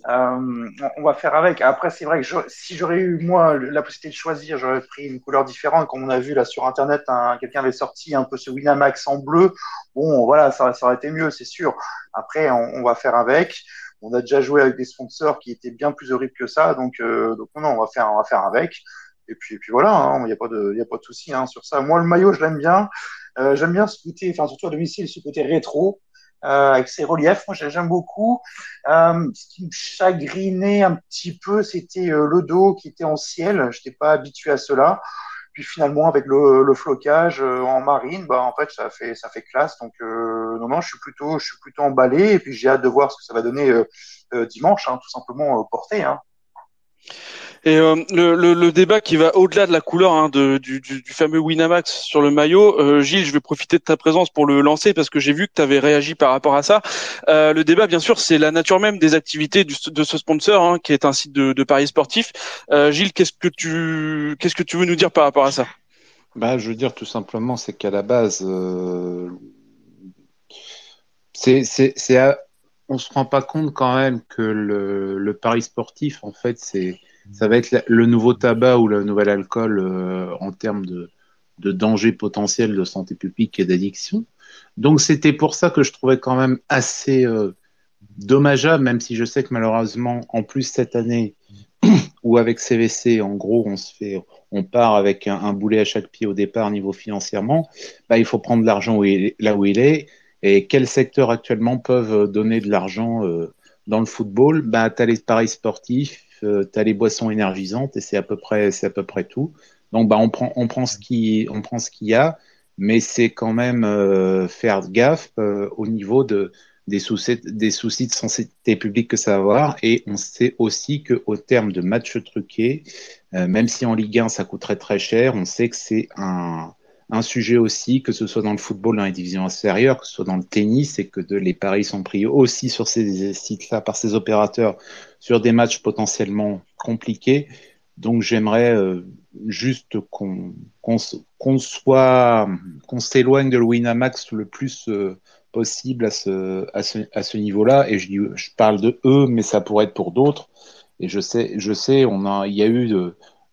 on va faire avec. Après, c'est vrai que si j'aurais eu, moi, la possibilité de choisir, j'aurais pris une couleur différente. Comme on a vu là sur Internet, quelqu'un avait sorti un peu ce Winamax en bleu. Bon, voilà, ça aurait été mieux, c'est sûr. Après, on va faire avec. On a déjà joué avec des sponsors qui étaient bien plus horribles que ça. Donc non, on va faire avec. Et puis voilà, hein, il n'y a pas de souci hein, sur ça. Moi, le maillot, je l'aime bien. J'aime bien ce côté, enfin, surtout à domicile, ce côté rétro. Avec ses reliefs, moi j'aime beaucoup. Ce qui me chagrinait un petit peu, c'était le dos qui était en ciel. Je n'étais pas habitué à cela. Puis finalement, avec le flocage en marine, bah en fait ça fait classe. Donc non, je suis plutôt emballé. Et puis j'ai hâte de voir ce que ça va donner dimanche, hein, tout simplement porté. Hein. Et le débat qui va au-delà de la couleur hein, du fameux Winamax sur le maillot, Gilles, je vais profiter de ta présence pour le lancer parce que j'ai vu que tu avais réagi par rapport à ça. Le débat, bien sûr, c'est la nature même des activités de ce sponsor, hein, qui est un site de paris sportifs. Gilles, qu'est-ce que tu veux nous dire par rapport à ça? Bah, je veux dire tout simplement, c'est qu'à la base, on se rend pas compte quand même que le pari sportif, en fait, ça va être le nouveau tabac ou le nouvel alcool en termes de danger potentiel de santé publique et d'addiction. Donc c'était pour ça que je trouvais quand même assez dommageable, même si je sais que malheureusement, en plus cette année, ou avec CVC, en gros, on part avec un boulet à chaque pied au départ niveau financièrement, bah, il faut prendre l'argent là où il est. Et quels secteurs actuellement peuvent donner de l'argent dans le football? Bah, tu as les paris sportifs, tu as les boissons énergisantes et c'est à peu près tout. Donc bah, on prend ce qu'il y a, mais c'est quand même faire gaffe au niveau des soucis de santé publique que ça va avoir. Et on sait aussi qu'au terme de matchs truqués, même si en Ligue 1 ça coûterait très cher, on sait que c'est un sujet aussi, que ce soit dans le football, dans les divisions inférieures, que ce soit dans le tennis, et que les paris sont pris aussi sur ces sites-là par ces opérateurs sur des matchs potentiellement compliqués. Donc j'aimerais juste qu'on s'éloigne de le Winamax le plus possible à ce niveau-là. Et je parle de eux, mais ça pourrait être pour d'autres. Et je sais, il y a eu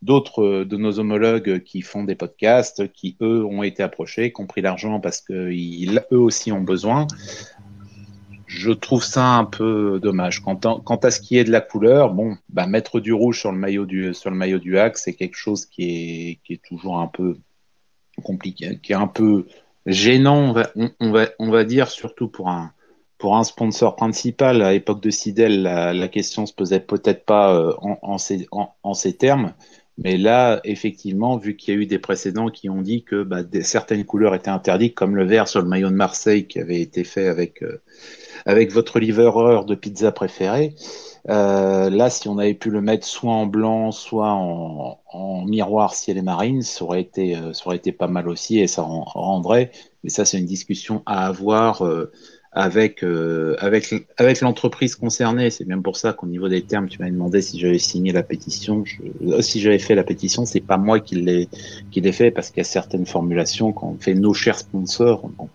d'autres de nos homologues qui font des podcasts, qui eux ont été approchés, qui ont pris l'argent parce que eux aussi ont besoin. Je trouve ça un peu dommage. Quant à ce qui est de la couleur, bon, bah mettre du rouge sur le maillot du HAC, c'est quelque chose qui est toujours un peu compliqué, qui est un peu gênant, on va dire, surtout pour un sponsor principal. À l'époque de Sidel, la question se posait peut-être pas en ces termes. Mais là, effectivement, vu qu'il y a eu des précédents qui ont dit que certaines couleurs étaient interdites, comme le vert sur le maillot de Marseille qui avait été fait avec votre livreur de pizza préféré, là, si on avait pu le mettre soit en blanc, soit en miroir ciel et marine, ça aurait été pas mal aussi et ça rendrait. Mais ça, c'est une discussion à avoir avec l'entreprise concernée. C'est bien pour ça qu'au niveau des termes, tu m'as demandé si j'avais signé la pétition. Si j'avais fait la pétition, c'est pas moi qui l'ai fait parce qu'il y a certaines formulations quand on fait nos chers sponsors. Bon.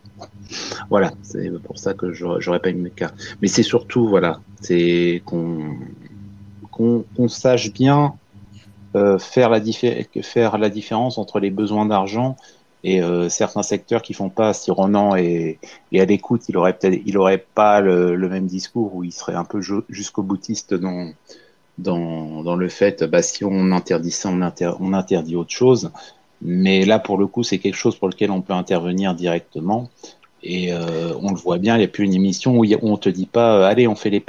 Voilà, c'est pour ça que j'aurais pas mis le cas. Mais c'est surtout, voilà, c'est qu'on sache bien faire la différence entre les besoins d'argent et certains secteurs qui font pas. Si Ronan est à l'écoute, il aurait pas le même discours où il serait un peu jusqu'au boutiste dans le fait, si on interdit ça, on interdit autre chose. Mais là, pour le coup, c'est quelque chose pour lequel on peut intervenir directement. Et on le voit bien, il n'y a plus une émission où on te dit pas allez, on fait les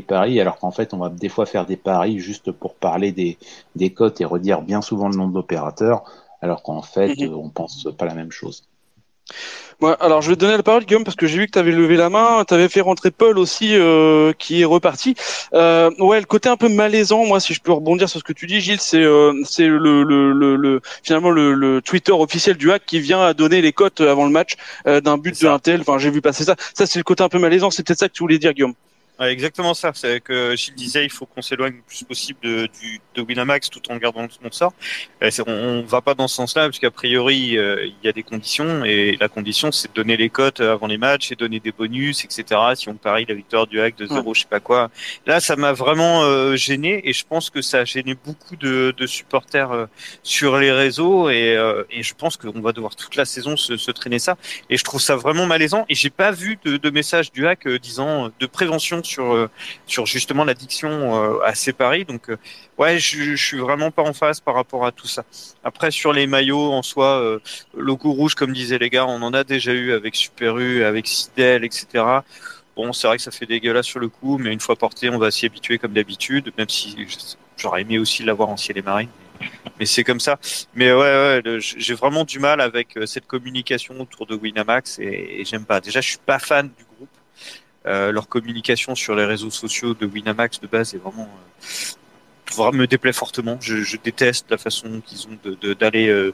paris, alors qu'en fait on va des fois faire des paris juste pour parler des cotes et redire bien souvent le nom de l'opérateur, alors qu'en fait on pense pas la même chose. Ouais, alors je vais te donner la parole, Guillaume, parce que j'ai vu que tu avais levé la main, tu avais fait rentrer Paul aussi, qui est reparti. Ouais, le côté un peu malaisant, moi, si je peux rebondir sur ce que tu dis, Gilles, c'est finalement le Twitter officiel du hack qui vient à donner les cotes avant le match d'un but de un tel. Enfin, j'ai vu passer ça. Ça, c'est le côté un peu malaisant. C'est peut-être ça que tu voulais dire, Guillaume. Ouais, exactement ça. C'est que Gilles disait, il faut qu'on s'éloigne le plus possible de Winamax tout en gardant le sponsor. On va pas dans ce sens-là, parce qu'a priori, il y a des conditions, et la condition, c'est de donner les cotes avant les matchs et donner des bonus, etc. Si on parie la victoire du hack de 0, je sais pas quoi. Là, ça m'a vraiment gêné, et je pense que ça a gêné beaucoup de supporters sur les réseaux, et je pense qu'on va devoir toute la saison se traîner ça. Et je trouve ça vraiment malaisant, et j'ai pas vu de message du hack disant de prévention sur justement l'addiction à ces paris. Donc ouais, je suis vraiment pas en phase par rapport à tout ça. Après, sur les maillots en soi, logo rouge, comme disaient les gars, on en a déjà eu avec Super U, avec Sidel, etc. Bon, c'est vrai que ça fait dégueulasse sur le coup, mais une fois porté, on va s'y habituer comme d'habitude, même si j'aurais aimé aussi l'avoir en ciel et marine. Mais c'est comme ça. Mais ouais, j'ai vraiment du mal avec cette communication autour de Winamax, et j'aime pas. Déjà, je suis pas fan du groupe. Leur communication sur les réseaux sociaux de Winamax de base est vraiment me déplaît fortement. Je déteste la façon qu'ils ont d'aller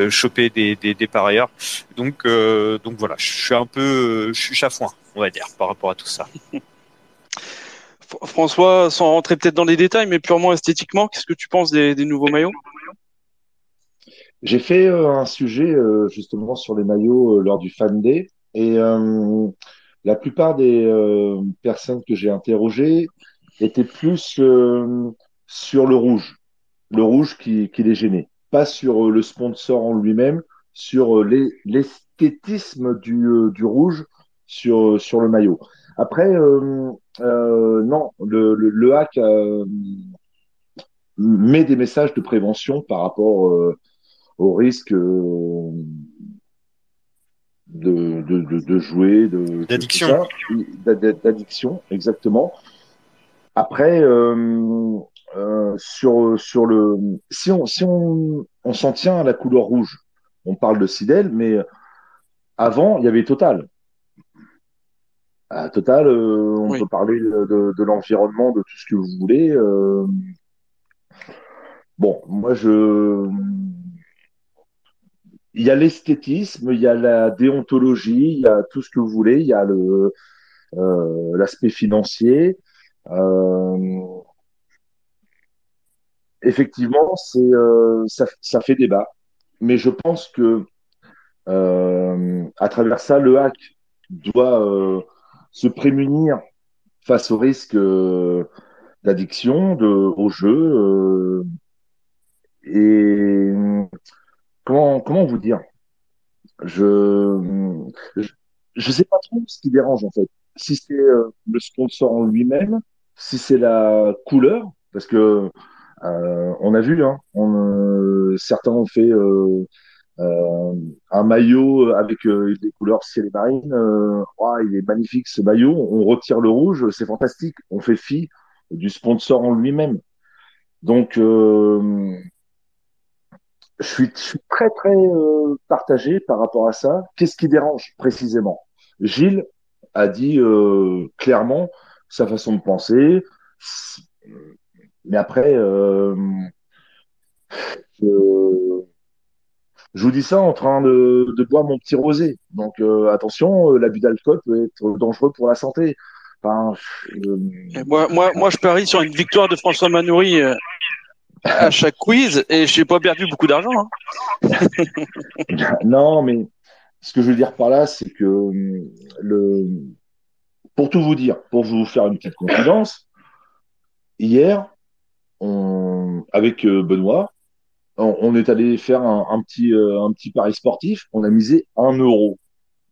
choper des parieurs. Donc voilà, je suis chafouin, on va dire, par rapport à tout ça. François, sans rentrer peut-être dans les détails, mais purement esthétiquement, qu'est-ce que tu penses des nouveaux maillots? J'ai fait un sujet justement sur les maillots lors du Fan Day, et la plupart des personnes que j'ai interrogées étaient plus sur le rouge qui les gênait, pas sur le sponsor en lui-même, sur l'esthétisme du rouge sur le maillot. Après, non, le hack met des messages de prévention par rapport au risque de jouer, d'addiction. D'addiction, exactement. Après, sur le, si on s'en tient à la couleur rouge, on parle de Sidel, mais avant, il y avait Total. À Total, on peut parler de l'environnement, de tout ce que vous voulez. Bon, moi, il y a l'esthétisme, il y a la déontologie, il y a tout ce que vous voulez, il y a l'aspect financier. Effectivement, ça fait débat, mais je pense que à travers ça, le hack doit se prémunir face au risque d'addiction au jeu. Et comment vous dire? Je, je je sais pas trop ce qui dérange en fait. Si c'est le sponsor en lui-même, si c'est la couleur, parce que on a vu, hein, certains ont fait un maillot avec des couleurs ciel et marine. Il est magnifique ce maillot. On retire le rouge, c'est fantastique. On fait fi du sponsor en lui-même. Donc, je suis très très partagé par rapport à ça. Qu'est-ce qui dérange précisément? Gilles a dit clairement sa façon de penser, mais après, je, Je vous dis ça en train de boire mon petit rosé. Donc attention, l'abus d'alcool peut être dangereux pour la santé. Enfin, Et moi, je parie sur une victoire de François Manoury à chaque quiz et j'ai pas perdu beaucoup d'argent. Hein. non, mais ce que je veux dire par là, c'est que le, pour tout vous dire, pour vous faire une petite confidence, hier, avec Benoît, on est allé faire un petit pari sportif. On a misé 1 €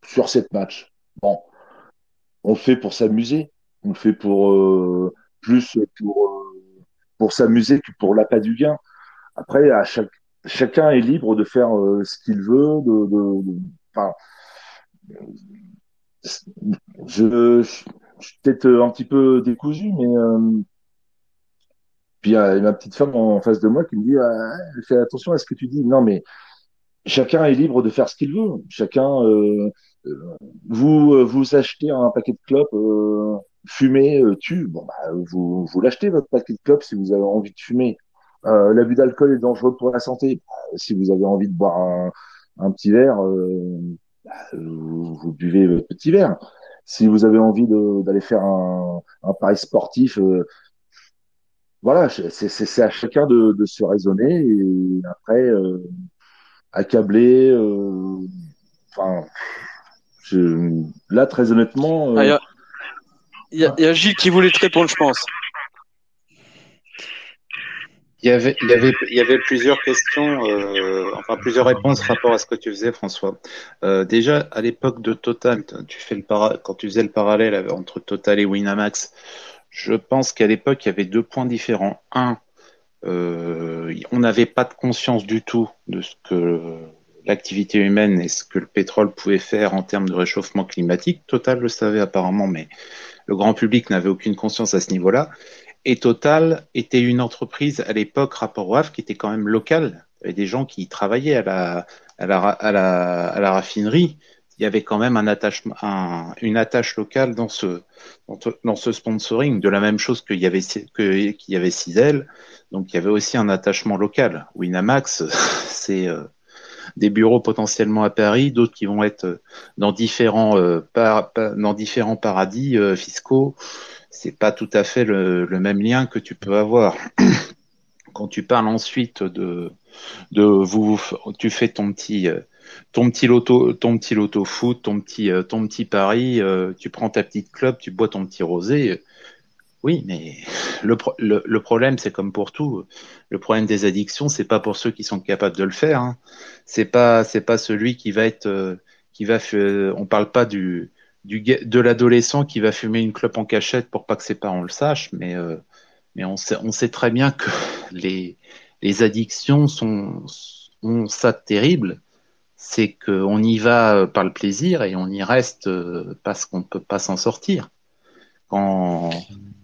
sur cette match. Bon, on le fait pour s'amuser. On le fait plus pour s'amuser que pour l'appât du gain. Après, chacun est libre de faire ce qu'il veut. Enfin, je suis peut-être un petit peu décousu, mais puis il y a ma petite femme en face de moi qui me dit fais attention à ce que tu dis. Non, mais chacun est libre de faire ce qu'il veut. Chacun, vous achetez un paquet de clopes, fumer, tue. Bon, bah, vous l'achetez votre paquet de clopes si vous avez envie de fumer. L'abus d'alcool est dangereux pour la santé. Si vous avez envie de boire un petit verre, vous buvez votre petit verre. Si vous avez envie d'aller faire un pari sportif, voilà, c'est à chacun de se raisonner et après accabler. Enfin, là très honnêtement. Il y a Gilles qui voulait te répondre, je pense. Il y avait plusieurs questions, enfin plusieurs réponses par rapport à ce que tu faisais, François. Déjà, à l'époque de Total, quand tu faisais le parallèle entre Total et Winamax, je pense qu'à l'époque, il y avait 2 points différents. Un, on n'avait pas de conscience du tout de ce que l'activité humaine et ce que le pétrole pouvait faire en termes de réchauffement climatique. Total le savait apparemment, mais le grand public n'avait aucune conscience à ce niveau-là. Et Total était une entreprise à l'époque, rapport au Havre, qui était quand même locale. Il y avait des gens qui travaillaient à la raffinerie. Il y avait quand même une attache locale dans ce sponsoring, de la même chose qu'il y avait Cisel. Donc il y avait aussi un attachement local. Winamax, c'est des bureaux potentiellement à Paris, d'autres qui vont être dans différents paradis fiscaux. C'est pas tout à fait le même lien que tu peux avoir. Quand tu parles ensuite tu fais ton petit loto foot, ton petit pari, tu prends ta petite clope, tu bois ton petit rosé. Oui, mais le problème, c'est comme pour tout. Le problème des addictions, c'est pas pour ceux qui sont capables de le faire. Hein. C'est pas celui qui va être, on parle pas de l'adolescent qui va fumer une clope en cachette pour pas que ses parents le sachent, mais on sait très bien que les addictions ont ça de terrible, c'est qu'on y va par le plaisir et on y reste parce qu'on ne peut pas s'en sortir. Dans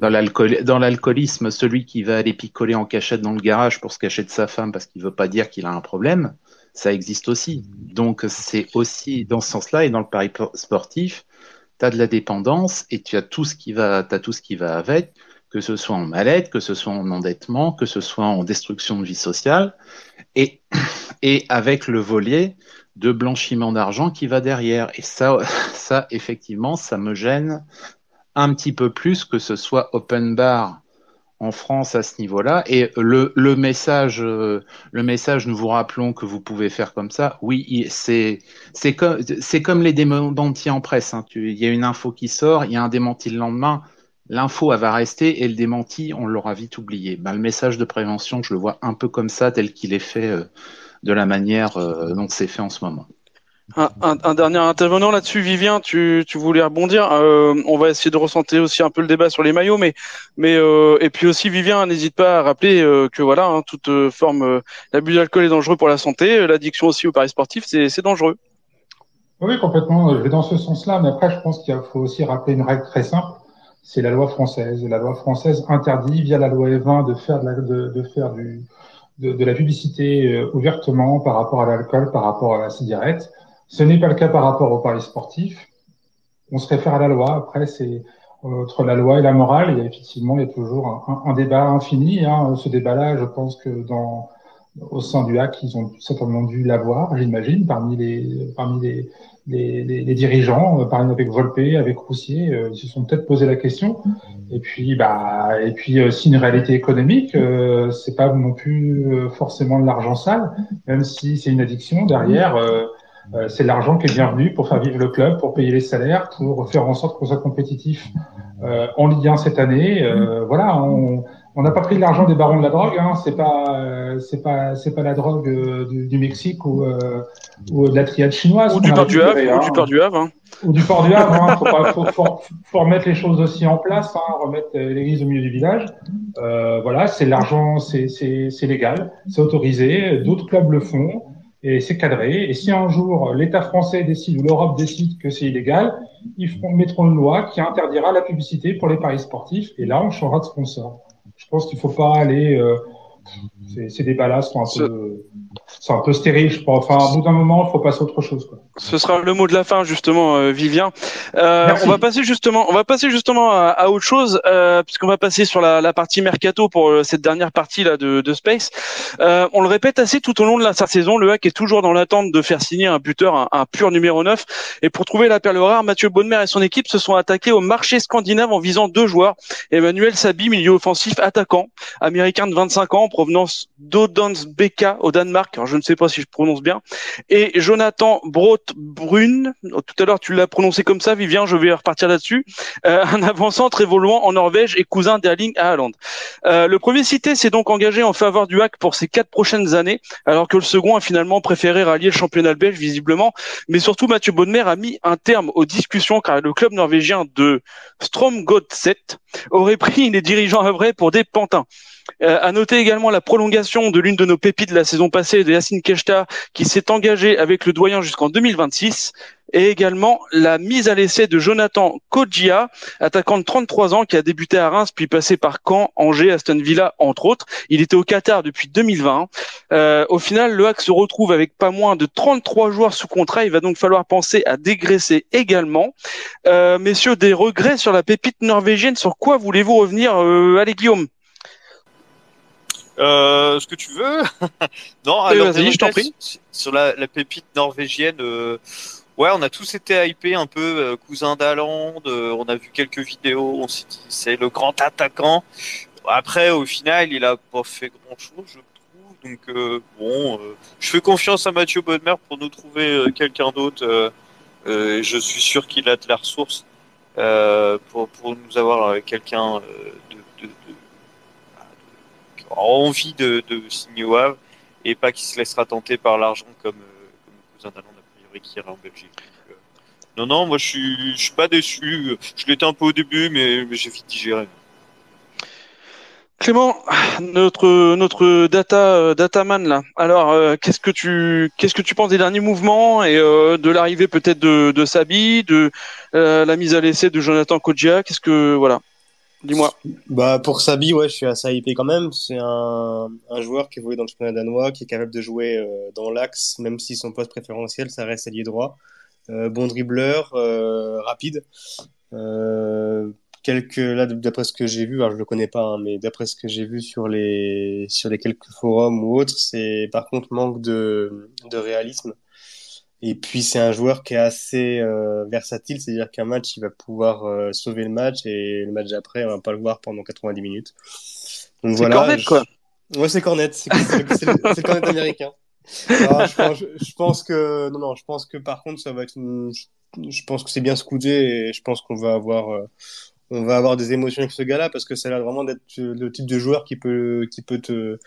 l'alcoolisme, celui qui va aller picoler en cachette dans le garage pour se cacher de sa femme parce qu'il veut pas dire qu'il a un problème, ça existe aussi. Donc c'est aussi dans ce sens-là, et dans le pari sportif, tu as de la dépendance et tu as tout ce qui va avec, que ce soit en mallette, que ce soit en endettement, que ce soit en destruction de vie sociale, et avec le volet de blanchiment d'argent qui va derrière. Et ça effectivement, ça me gêne un petit peu plus que ce soit open bar en France à ce niveau-là. Et le message, nous vous rappelons que vous pouvez faire comme ça. Oui, c'est comme les démentis en presse. Hein. Il y a une info qui sort, il y a un démenti le lendemain. L'info, elle va rester, et le démenti, on l'aura vite oublié. Ben, le message de prévention, je le vois un peu comme ça, tel qu'il est fait, de la manière dont c'est fait en ce moment. Un dernier intervenant là-dessus, Vivien, tu voulais rebondir. On va essayer de recentrer aussi un peu le débat sur les maillots, mais et puis aussi Vivien, n'hésite pas à rappeler que voilà, hein, toute forme l'abus d'alcool est dangereux pour la santé, l'addiction aussi au paris sportif, c'est dangereux. Oui, complètement. Je vais dans ce sens-là, mais après, je pense qu'il faut aussi rappeler une règle très simple. C'est la loi française. La loi française interdit, via la loi E20, de faire de la publicité ouvertement par rapport à l'alcool, par rapport à la cigarette. Ce n'est pas le cas par rapport au paris sportif. On se réfère à la loi. Après, c'est entre la loi et la morale. Il y a toujours un débat infini. Hein. Ce débat-là, je pense que dans au sein du HAC, ils ont certainement dû l'avoir, j'imagine, parmi les dirigeants, par exemple avec Volpe, avec Roussier, ils se sont peut-être posé la question. Et puis, c'est une réalité économique. C'est pas non plus forcément de l'argent sale, même si c'est une addiction. Derrière, c'est de l'argent qui est bienvenu pour faire vivre le club, pour payer les salaires, pour faire en sorte qu'on soit compétitif en Ligue 1 cette année. Voilà, on n'a pas pris de l'argent des barons de la drogue. Hein. C'est pas la drogue du Mexique ou de la triade chinoise. Ou du port du Havre. Ou du port du Havre. Hein. Ou du port du Havre. Hein. Faut remettre les choses aussi en place. Hein. Remettre l'église au milieu du village. Voilà, c'est l'argent, c'est légal, c'est autorisé. D'autres clubs le font. Et c'est cadré. Et si un jour l'État français décide ou l'Europe décide que c'est illégal, ils mettront une loi qui interdira la publicité pour les paris sportifs. Et là, on changera de sponsor. Je pense qu'il faut pas aller. Ces débats-là sont un peu stériles, je pense. Enfin, au bout d'un moment, il faut passer à autre chose, quoi. Ce sera le mot de la fin, on va passer justement à autre chose, puisqu'on va passer sur la partie mercato pour cette dernière partie là de Space. On le répète assez tout au long de la saison, le HAC est toujours dans l'attente de faire signer un buteur, un pur numéro 9. Et pour trouver la perle rare, Mathieu Bonnemer et son équipe se sont attaqués au marché scandinave en visant 2 joueurs. Emmanuel Sabi, milieu offensif attaquant, américain de 25 ans, en provenance d'Odense-Beka au Danemark. Alors, je ne sais pas si je prononce bien. Et Jonathan Brun, tout à l'heure tu l'as prononcé comme ça, Vivien, je vais repartir là-dessus. Un avant-centre évoluant en Norvège et cousin d'Erling Haaland. Le premier cité s'est donc engagé en faveur du HAC pour ces 4 prochaines années, alors que le second a finalement préféré rallier le championnat belge visiblement. Mais surtout, Mathieu Bonnemer a mis un terme aux discussions car le club norvégien de Strømsgodset aurait pris les dirigeants havrais pour des pantins. À noter également la prolongation de l'une de nos pépites de la saison passée, de Yacine Keshta, qui s'est engagé avec le doyen jusqu'en 2026, et également la mise à l'essai de Jonathan Kodjia, attaquant de 33 ans, qui a débuté à Reims, puis passé par Caen, Angers, Aston Villa, entre autres. Il était au Qatar depuis 2020. Au final, le HAC se retrouve avec pas moins de 33 joueurs sous contrat. Il va donc falloir penser à dégraisser également. Messieurs, des regrets sur la pépite norvégienne, sur quoi voulez-vous revenir? Allez, Guillaume. Ce que tu veux. Non, alors vas-y, je t'en prie. Sur la pépite norvégienne, ouais, on a tous été hypés un peu, cousin d'Haaland, on a vu quelques vidéos, on s'est dit c'est le grand attaquant. Après, au final, il a pas fait grand-chose, je trouve. Donc je fais confiance à Mathieu Bonnemer pour nous trouver quelqu'un d'autre. Je suis sûr qu'il a de la ressource pour nous avoir quelqu'un envie de signer au Havre et pas qu'il se laissera tenter par l'argent comme le cousin d'Haaland a priori qui ira en Belgique. Donc, non, moi je suis pas déçu. Je l'étais un peu au début, mais j'ai vite digéré. Clément, notre dataman là. Alors, qu'est-ce que tu penses des derniers mouvements et de l'arrivée peut-être de Sabi, de la mise à l'essai de Jonathan Kodjia? Voilà. Dis-moi. Bah, pour Sabi, ouais, je suis assez hypé quand même. C'est un joueur qui évolue dans le championnat danois, qui est capable de jouer dans l'axe, même si son poste préférentiel, ça reste ailier droit. Bon dribbleur, rapide. Là, d'après ce que j'ai vu, alors je le connais pas, hein, mais d'après ce que j'ai vu sur les quelques forums ou autres, c'est par contre manque de réalisme. Et puis c'est un joueur qui est assez versatile, c'est-à-dire qu'un match il va pouvoir sauver le match et le match d'après on va pas le voir pendant 90 minutes. Donc c'est Cornet quoi. Ouais, c'est Cornet, c'est le Cornet américain. Alors, je pense que par contre ça va être je pense que c'est bien scoudé et je pense qu'on va avoir des émotions avec ce gars-là parce que ça a l'air vraiment d'être le type de joueur qui peut te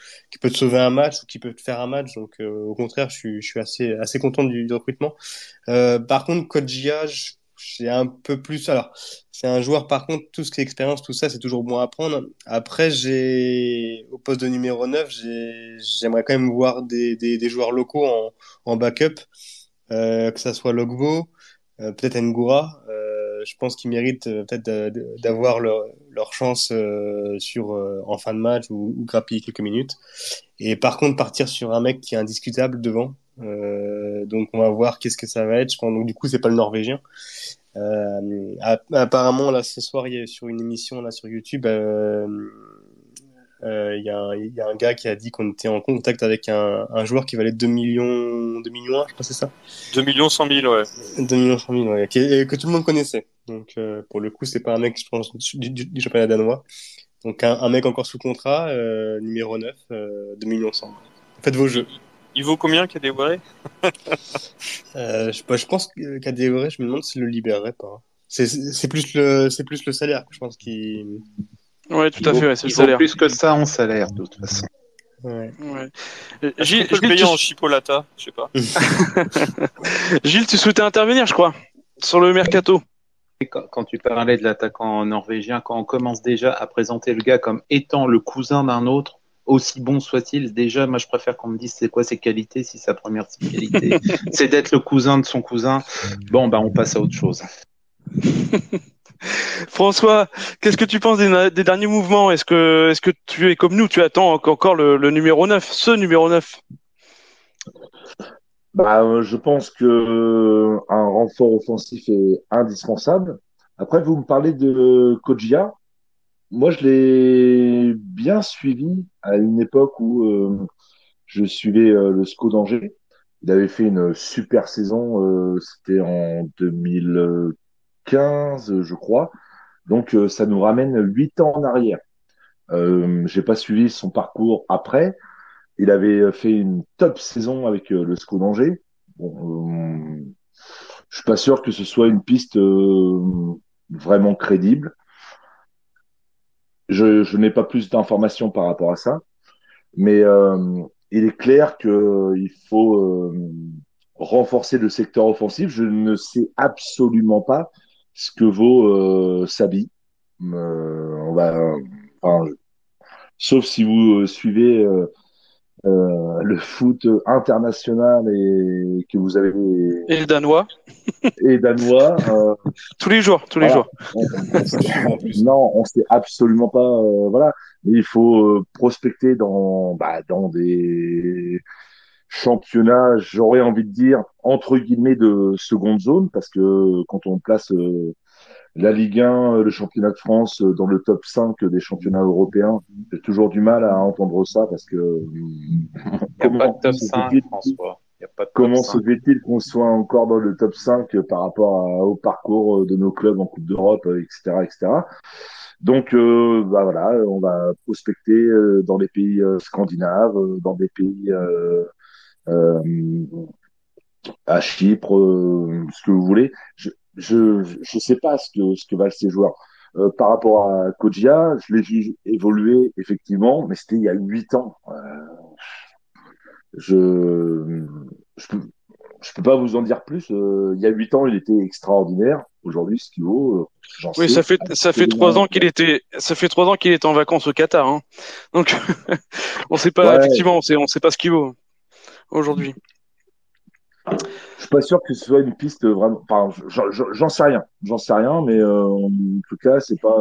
sauver un match ou qui peut te faire un match. Donc au contraire, je suis assez content du recrutement. Par contre, Kodjia, j'ai un peu plus. Alors, c'est un joueur. Par contre, tout ce qui est expérience, tout ça, c'est toujours bon à prendre. Après, au poste de numéro 9, j'aimerais quand même voir des joueurs locaux en backup, que ça soit Logbo, peut-être Ngoura. Je pense qu'ils méritent peut-être d'avoir leur chance en fin de match ou grappiller quelques minutes. Et par contre, partir sur un mec qui est indiscutable devant. Donc, on va voir qu'est-ce que ça va être. Je pense, donc, du coup, c'est pas le Norvégien. Apparemment, là, ce soir, il y a sur une émission là sur YouTube, Il y a un gars qui a dit qu'on était en contact avec un joueur qui valait 2 millions, 2 millions, je crois que c'est ça. 2 millions 100 000, ouais. 2 millions 100 000, ouais, que tout le monde connaissait. Donc, pour le coup, c'est pas un mec, je pense, du championnat danois. Donc, un mec encore sous contrat, numéro 9, 2 millions 100. Faites vos jeux. Il vaut combien, Kadewere? Je pense que Kadewere, je me demande s'il le libérerait pas. C'est plus le salaire, je pense qu'il. Ouais, tout à fait, ouais, c'est le Il vaut salaire. plus que ça en salaire, de toute façon. Ouais. Gilles, peut le payer en chipolata, je sais pas. Gilles, tu souhaitais intervenir, je crois, sur le mercato. Quand tu parlais de l'attaquant norvégien, quand on commence déjà à présenter le gars comme étant le cousin d'un autre, aussi bon soit-il, déjà, moi je préfère qu'on me dise c'est quoi ses qualités, si sa première qualité c'est d'être le cousin de son cousin. Bon, bah on passe à autre chose. François, qu'est-ce que tu penses des derniers mouvements? Est-ce que tu es comme nous, tu attends encore le numéro 9, ce numéro 9? Je pense que un renfort offensif est indispensable. Après, vous me parlez de Kodjia. Moi, je l'ai bien suivi à une époque où je suivais le SCO d'Angers. Il avait fait une super saison. C'était en 2015, je crois. Donc, ça nous ramène 8 ans en arrière. J'ai pas suivi son parcours après. Il avait fait une top saison avec le SCO d'Angers. Bon, je suis pas sûr que ce soit une piste vraiment crédible. Je n'ai pas plus d'informations par rapport à ça, mais il est clair qu'il faut renforcer le secteur offensif. Je ne sais absolument pas ce que vaut Sabi. Enfin, sauf si vous suivez le foot international et que vous avez Et danois. et danois. Tous les jours. Non, on sait absolument pas. Voilà, mais il faut prospecter dans des championnats, j'aurais envie de dire entre guillemets de seconde zone, parce que quand on place la Ligue 1, le championnat de France dans le top 5 des championnats européens, j'ai toujours du mal à entendre ça parce que Il n'y a pas de top 5, François. Comment se fait-il qu'on soit encore dans le top 5 par rapport au parcours de nos clubs en Coupe d'Europe, etc., etc. Donc, voilà, on va prospecter dans les pays scandinaves, dans des pays à Chypre, ce que vous voulez. Je sais pas ce que valent ces joueurs. Par rapport à Kodjia, je l'ai vu évoluer effectivement, mais c'était il y a 8 ans. Je peux pas vous en dire plus. Il y a 8 ans, il était extraordinaire. Aujourd'hui, ce qu'il vaut, j'en sais. Oui, ça fait 3 ans qu'il était en vacances au Qatar, hein. Donc, on sait pas, effectivement, on sait pas ce qu'il vaut aujourd'hui. Je suis pas sûr que ce soit une piste vraiment. Enfin, j'en sais rien. J'en sais rien, mais en tout cas, c'est pas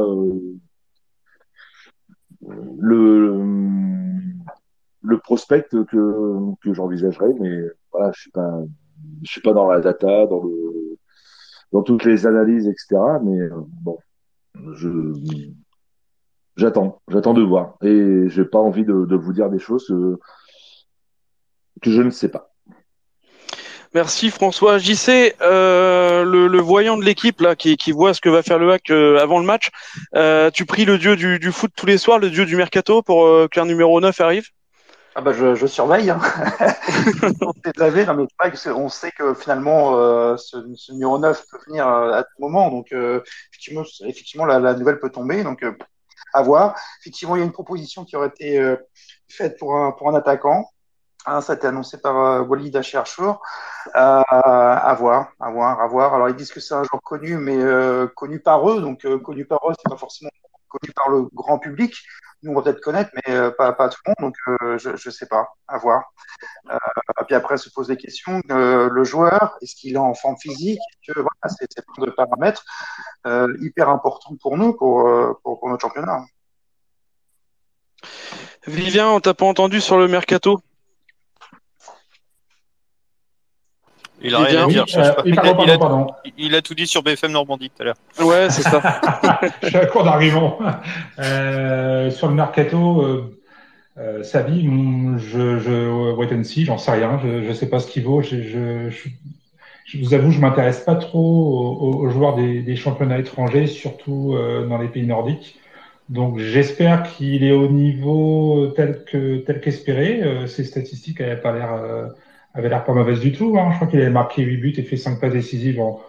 le prospect que j'envisagerais. Mais voilà, je suis pas dans la data, dans toutes les analyses, etc. Mais bon, j'attends de voir. Et j'ai pas envie de vous dire des choses que je ne sais pas. Merci François. JC, le voyant de l'équipe là qui voit ce que va faire le HAC avant le match. Tu pries le dieu du foot tous les soirs, le dieu du mercato pour qu'un numéro 9 arrive? Ah bah je surveille. Hein. On sait que finalement ce numéro 9 peut venir à tout moment. Donc effectivement la nouvelle peut tomber. Donc à voir. Effectivement, il y a une proposition qui aurait été faite pour un attaquant. Hein, ça a été annoncé par Walid Acharchour. À voir. Alors ils disent que c'est un joueur connu, mais connu par eux. Donc connu par eux, c'est pas forcément connu par le grand public. Nous, on va peut-être connaître, mais pas tout le monde. Donc je sais pas. À voir. Puis après, se pose des questions. Le joueur, est-ce qu'il est en forme physique? Voilà, c'est plein de paramètres hyper importants pour nous, pour notre championnat. Vivien, on t'a pas entendu sur le mercato? Il a rien à Oui, dire. Cherche pas. pardon. Il a tout dit sur BFM Normandie tout à l'heure. Ouais, c'est ça. Je suis à court d'argument. Sur le mercato, Sabi, wait and see, j'en sais rien. Je sais pas ce qu'il vaut. Je vous avoue, je m'intéresse pas trop aux joueurs des championnats étrangers, surtout dans les pays nordiques. Donc, j'espère qu'il est au niveau tel qu'espéré. Ses statistiques avaient l'air pas mauvaises du tout. Hein. Je crois qu'il avait marqué 8 buts et fait 5 passes décisives en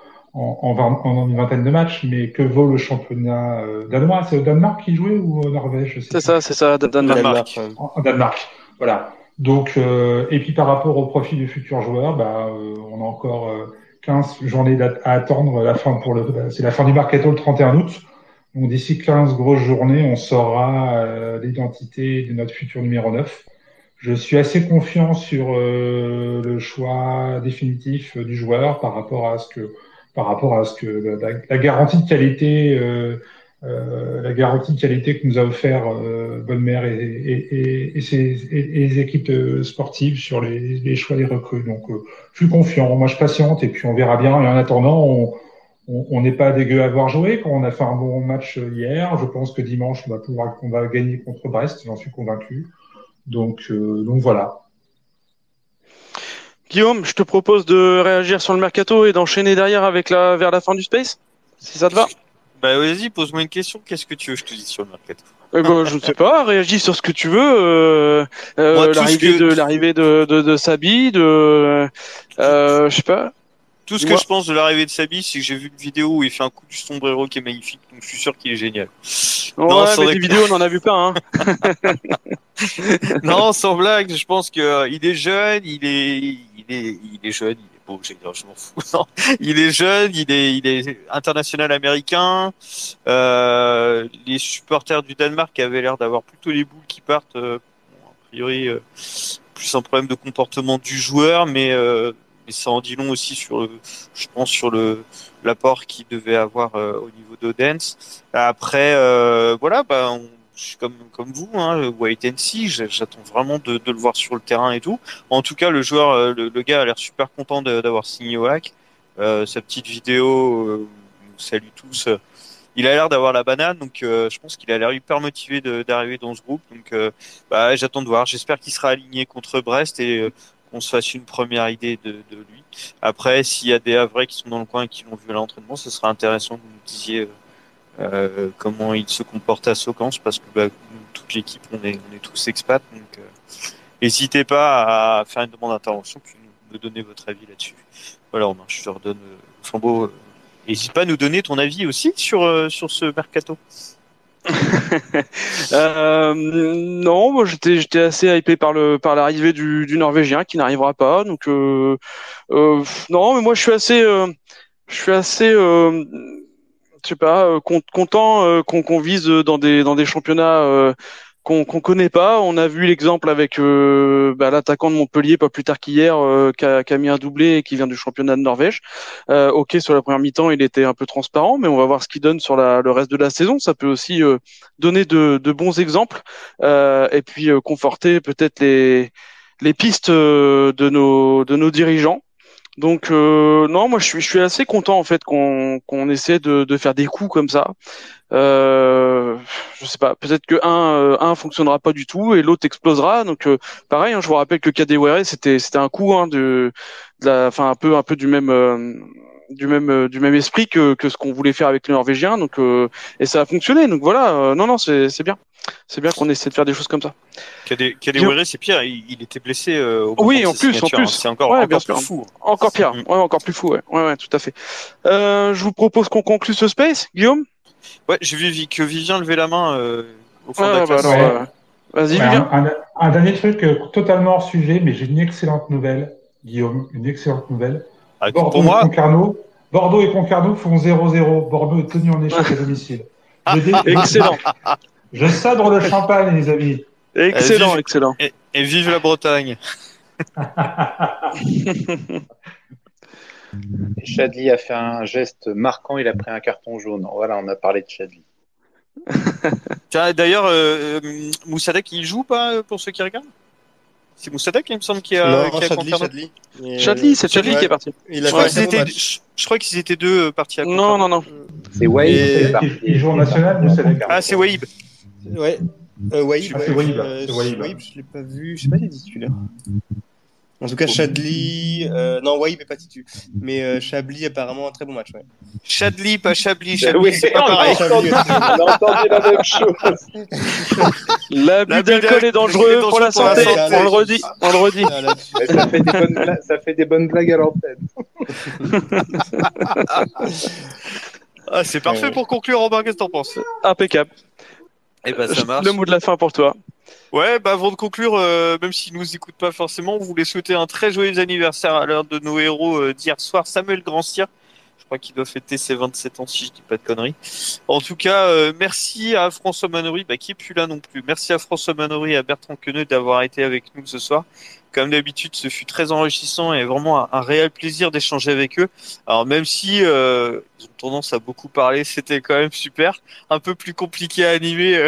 une vingtaine de matchs. Mais que vaut le championnat danois? C'est au Danemark qu'il jouait ou au Norvège? Je sais plus. C'est ça, Danemark. En Danemark. Voilà. Donc, et puis par rapport au profil du futur joueur, on a encore 15 journées à attendre. C'est la fin du mercato le 31 août. Donc d'ici 15 grosses journées, on saura l'identité de notre futur numéro 9. Je suis assez confiant sur le choix définitif du joueur par rapport à ce que la garantie de qualité que nous a offert Bonne-Mère et les équipes sportives sur les choix des recrues. Donc je suis confiant, moi je patiente et puis on verra bien. Et en attendant, on n'est pas dégueu à avoir joué. Quand on a fait un bon match hier, je pense que dimanche on va gagner contre Brest, j'en suis convaincu. Donc voilà. Guillaume, je te propose de réagir sur le mercato et d'enchaîner derrière vers la fin du space, si ça te va. Bah vas-y, pose-moi une question. Qu'est-ce que tu veux que je te dise sur le mercato? Je ne sais pas, réagis sur ce que tu veux. L'arrivée de Sabi, je sais pas. Tout ce que je pense de l'arrivée de Sabi, c'est que j'ai vu une vidéo où il fait un coup du sombrero qui est magnifique, donc je suis sûr qu'il est génial. Ouais, mais des vidéos, on n'en a vu pas, hein. Non, sans blague, je pense que il est jeune, il est jeune, il est beau, je m'en fous. Non, il est jeune, il est international américain. Les supporters du Danemark avaient l'air d'avoir plutôt les boules qui partent. A priori, plus un problème de comportement du joueur, mais ça en dit long aussi je pense sur l'apport qu'il devait avoir au niveau d'Odense. Après, voilà, je suis comme vous, hein, wait and see. J'attends vraiment de le voir sur le terrain et tout. En tout cas, le joueur, le gars a l'air super content d'avoir signé au HAC. Sa petite vidéo nous salue tous. Il a l'air d'avoir la banane, donc je pense qu'il a l'air hyper motivé d'arriver dans ce groupe. Donc, j'attends de voir. J'espère qu'il sera aligné contre Brest et qu'on se fasse une première idée de lui. Après, s'il y a des Havrais qui sont dans le coin et qui l'ont vu à l'entraînement, ce sera intéressant que vous nous disiez comment il se comporte à Saucans, parce que nous, toute l'équipe, on est tous expats, donc n'hésitez pas à faire une demande d'intervention puis me donner votre avis là-dessus. Voilà, Romain, je te redonne le flambeau. N'hésite pas à nous donner ton avis aussi sur ce mercato. Non, moi j'étais assez hypé par l'arrivée du Norvégien qui n'arrivera pas. Donc non, mais moi je suis assez je sais pas, content qu'on vise dans des championnats qu'on connaît pas. On a vu l'exemple avec l'attaquant de Montpellier pas plus tard qu'hier qui a mis un doublé et qui vient du championnat de Norvège. Ok, sur la première mi-temps, il était un peu transparent, mais on va voir ce qu'il donne sur le reste de la saison. Ça peut aussi donner de bons exemples et puis conforter peut-être les pistes de nos dirigeants. Donc non, moi je suis assez content en fait qu'on essaie de faire des coups comme ça. Je sais pas, peut-être que un fonctionnera pas du tout et l'autre explosera. Donc pareil, hein, je vous rappelle que Kadewere c'était un coup hein, un peu du même esprit que ce qu'on voulait faire avec les Norvégiens. Donc et ça a fonctionné. Donc voilà, non c'est bien. C'est bien qu'on essaie de faire des choses comme ça. Kadewere, c'est pire, il était blessé au moment oui, de en sa plus. signature, hein. C'est encore plus fou. Encore pire, encore plus fou, ouais, tout à fait. Je vous propose qu'on conclue ce space, Guillaume. Ouais, j'ai vu que Vivien levait la main au fond de la bah classe. alors, vas-y, Vivien. Un dernier truc totalement hors sujet, mais j'ai une excellente nouvelle, Guillaume, une excellente nouvelle. Pour moi, Bordeaux et Concarneau font 0-0. Bordeaux est tenu en échec à domicile. Excellent. Je sabre le champagne, les amis. Excellent. Et vive la Bretagne. Chadli a fait un geste marquant, il a pris un carton jaune. Voilà, on a parlé de Chadli. Tiens, d'ailleurs, Moussadek, il joue pas pour ceux qui regardent? C'est Moussadak, il me semble, qui a Non, confirmé. Chadli. Chadli, c'est Chadli qui est parti. Il a Je crois fait un qu'ils très bon étaient, match. je crois qu'ils étaient deux partis à Non, non, non. C'est Wade qui est Et- parti. Il joue en national, Moussadak. Ah, c'est Waïb. Ouais. Waïb, Ah, c'est Waïb, c'est Waïb. Waïb, je l'ai pas vu. Je sais pas s'il est titulaire. En tout cas, Chadli. Non, Waïb est pas titulaire. Mais Chablis, apparemment, un très bon match. Ouais. Chadli, pas Chablis. Oui, Chablis, c'est pas on a pareil. entendu- on a entendu la même chose. L'abus d'alcool est dangereux pour la santé. santé. On le redit. On le redit. Ah, là, Mais ça fait des bonnes blagues à l'antenne. Ah, c'est parfait Ouais. pour conclure, Robin, qu'est-ce que t'en penses? Impeccable. Eh ben, ça marche. Le mot de la fin pour toi. Ouais, bah avant de conclure, même s'ils nous écoutent pas forcément, on voulait souhaiter un très joyeux anniversaire à l'heure de nos héros d'hier soir, Samuel Grandcir. Je crois qu'il doit fêter ses 27 ans si je dis pas de conneries. En tout cas, merci à François Manori, qui est plus là non plus. Merci à François Manori et à Bertrand Queneux d'avoir été avec nous ce soir. Comme d'habitude, ce fut très enrichissant et vraiment un réel plaisir d'échanger avec eux. Alors même si ils ont tendance à beaucoup parler, c'était quand même super. Un peu plus compliqué à animer.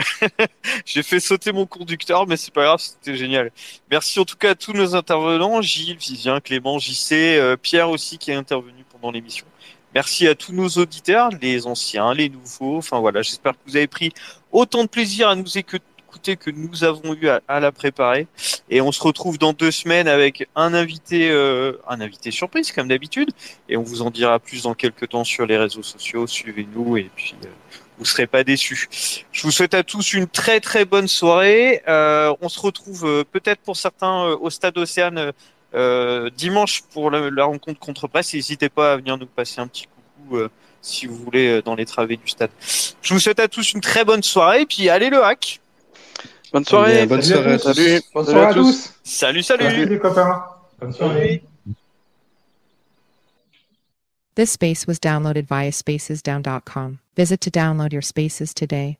J'ai fait sauter mon conducteur, mais c'est pas grave, c'était génial. Merci en tout cas à tous nos intervenants, Gilles, Vivien, Clément, JC, Pierre aussi qui est intervenu pendant l'émission. Merci à tous nos auditeurs, les anciens, les nouveaux. Enfin voilà, j'espère que vous avez pris autant de plaisir à nous écouter que nous avons eu à la préparer. Et on se retrouve dans 2 semaines avec un invité surprise comme d'habitude. Et on vous en dira plus dans quelques temps sur les réseaux sociaux. Suivez-nous et puis vous serez pas déçus. Je vous souhaite à tous une très très bonne soirée. On se retrouve peut-être pour certains au Stade Océane dimanche pour la rencontre contre Brest. N'hésitez pas à venir nous passer un petit coucou si vous voulez dans les travées du stade. Je vous souhaite à tous une très bonne soirée et puis allez le hack. Bonne soirée. Bonne soirée à tous. Salut. Bonne soirée à tous. Salut. Salut les copains. Bonne soirée. This space was downloaded via spacesdown.com. Visit to download your spaces today.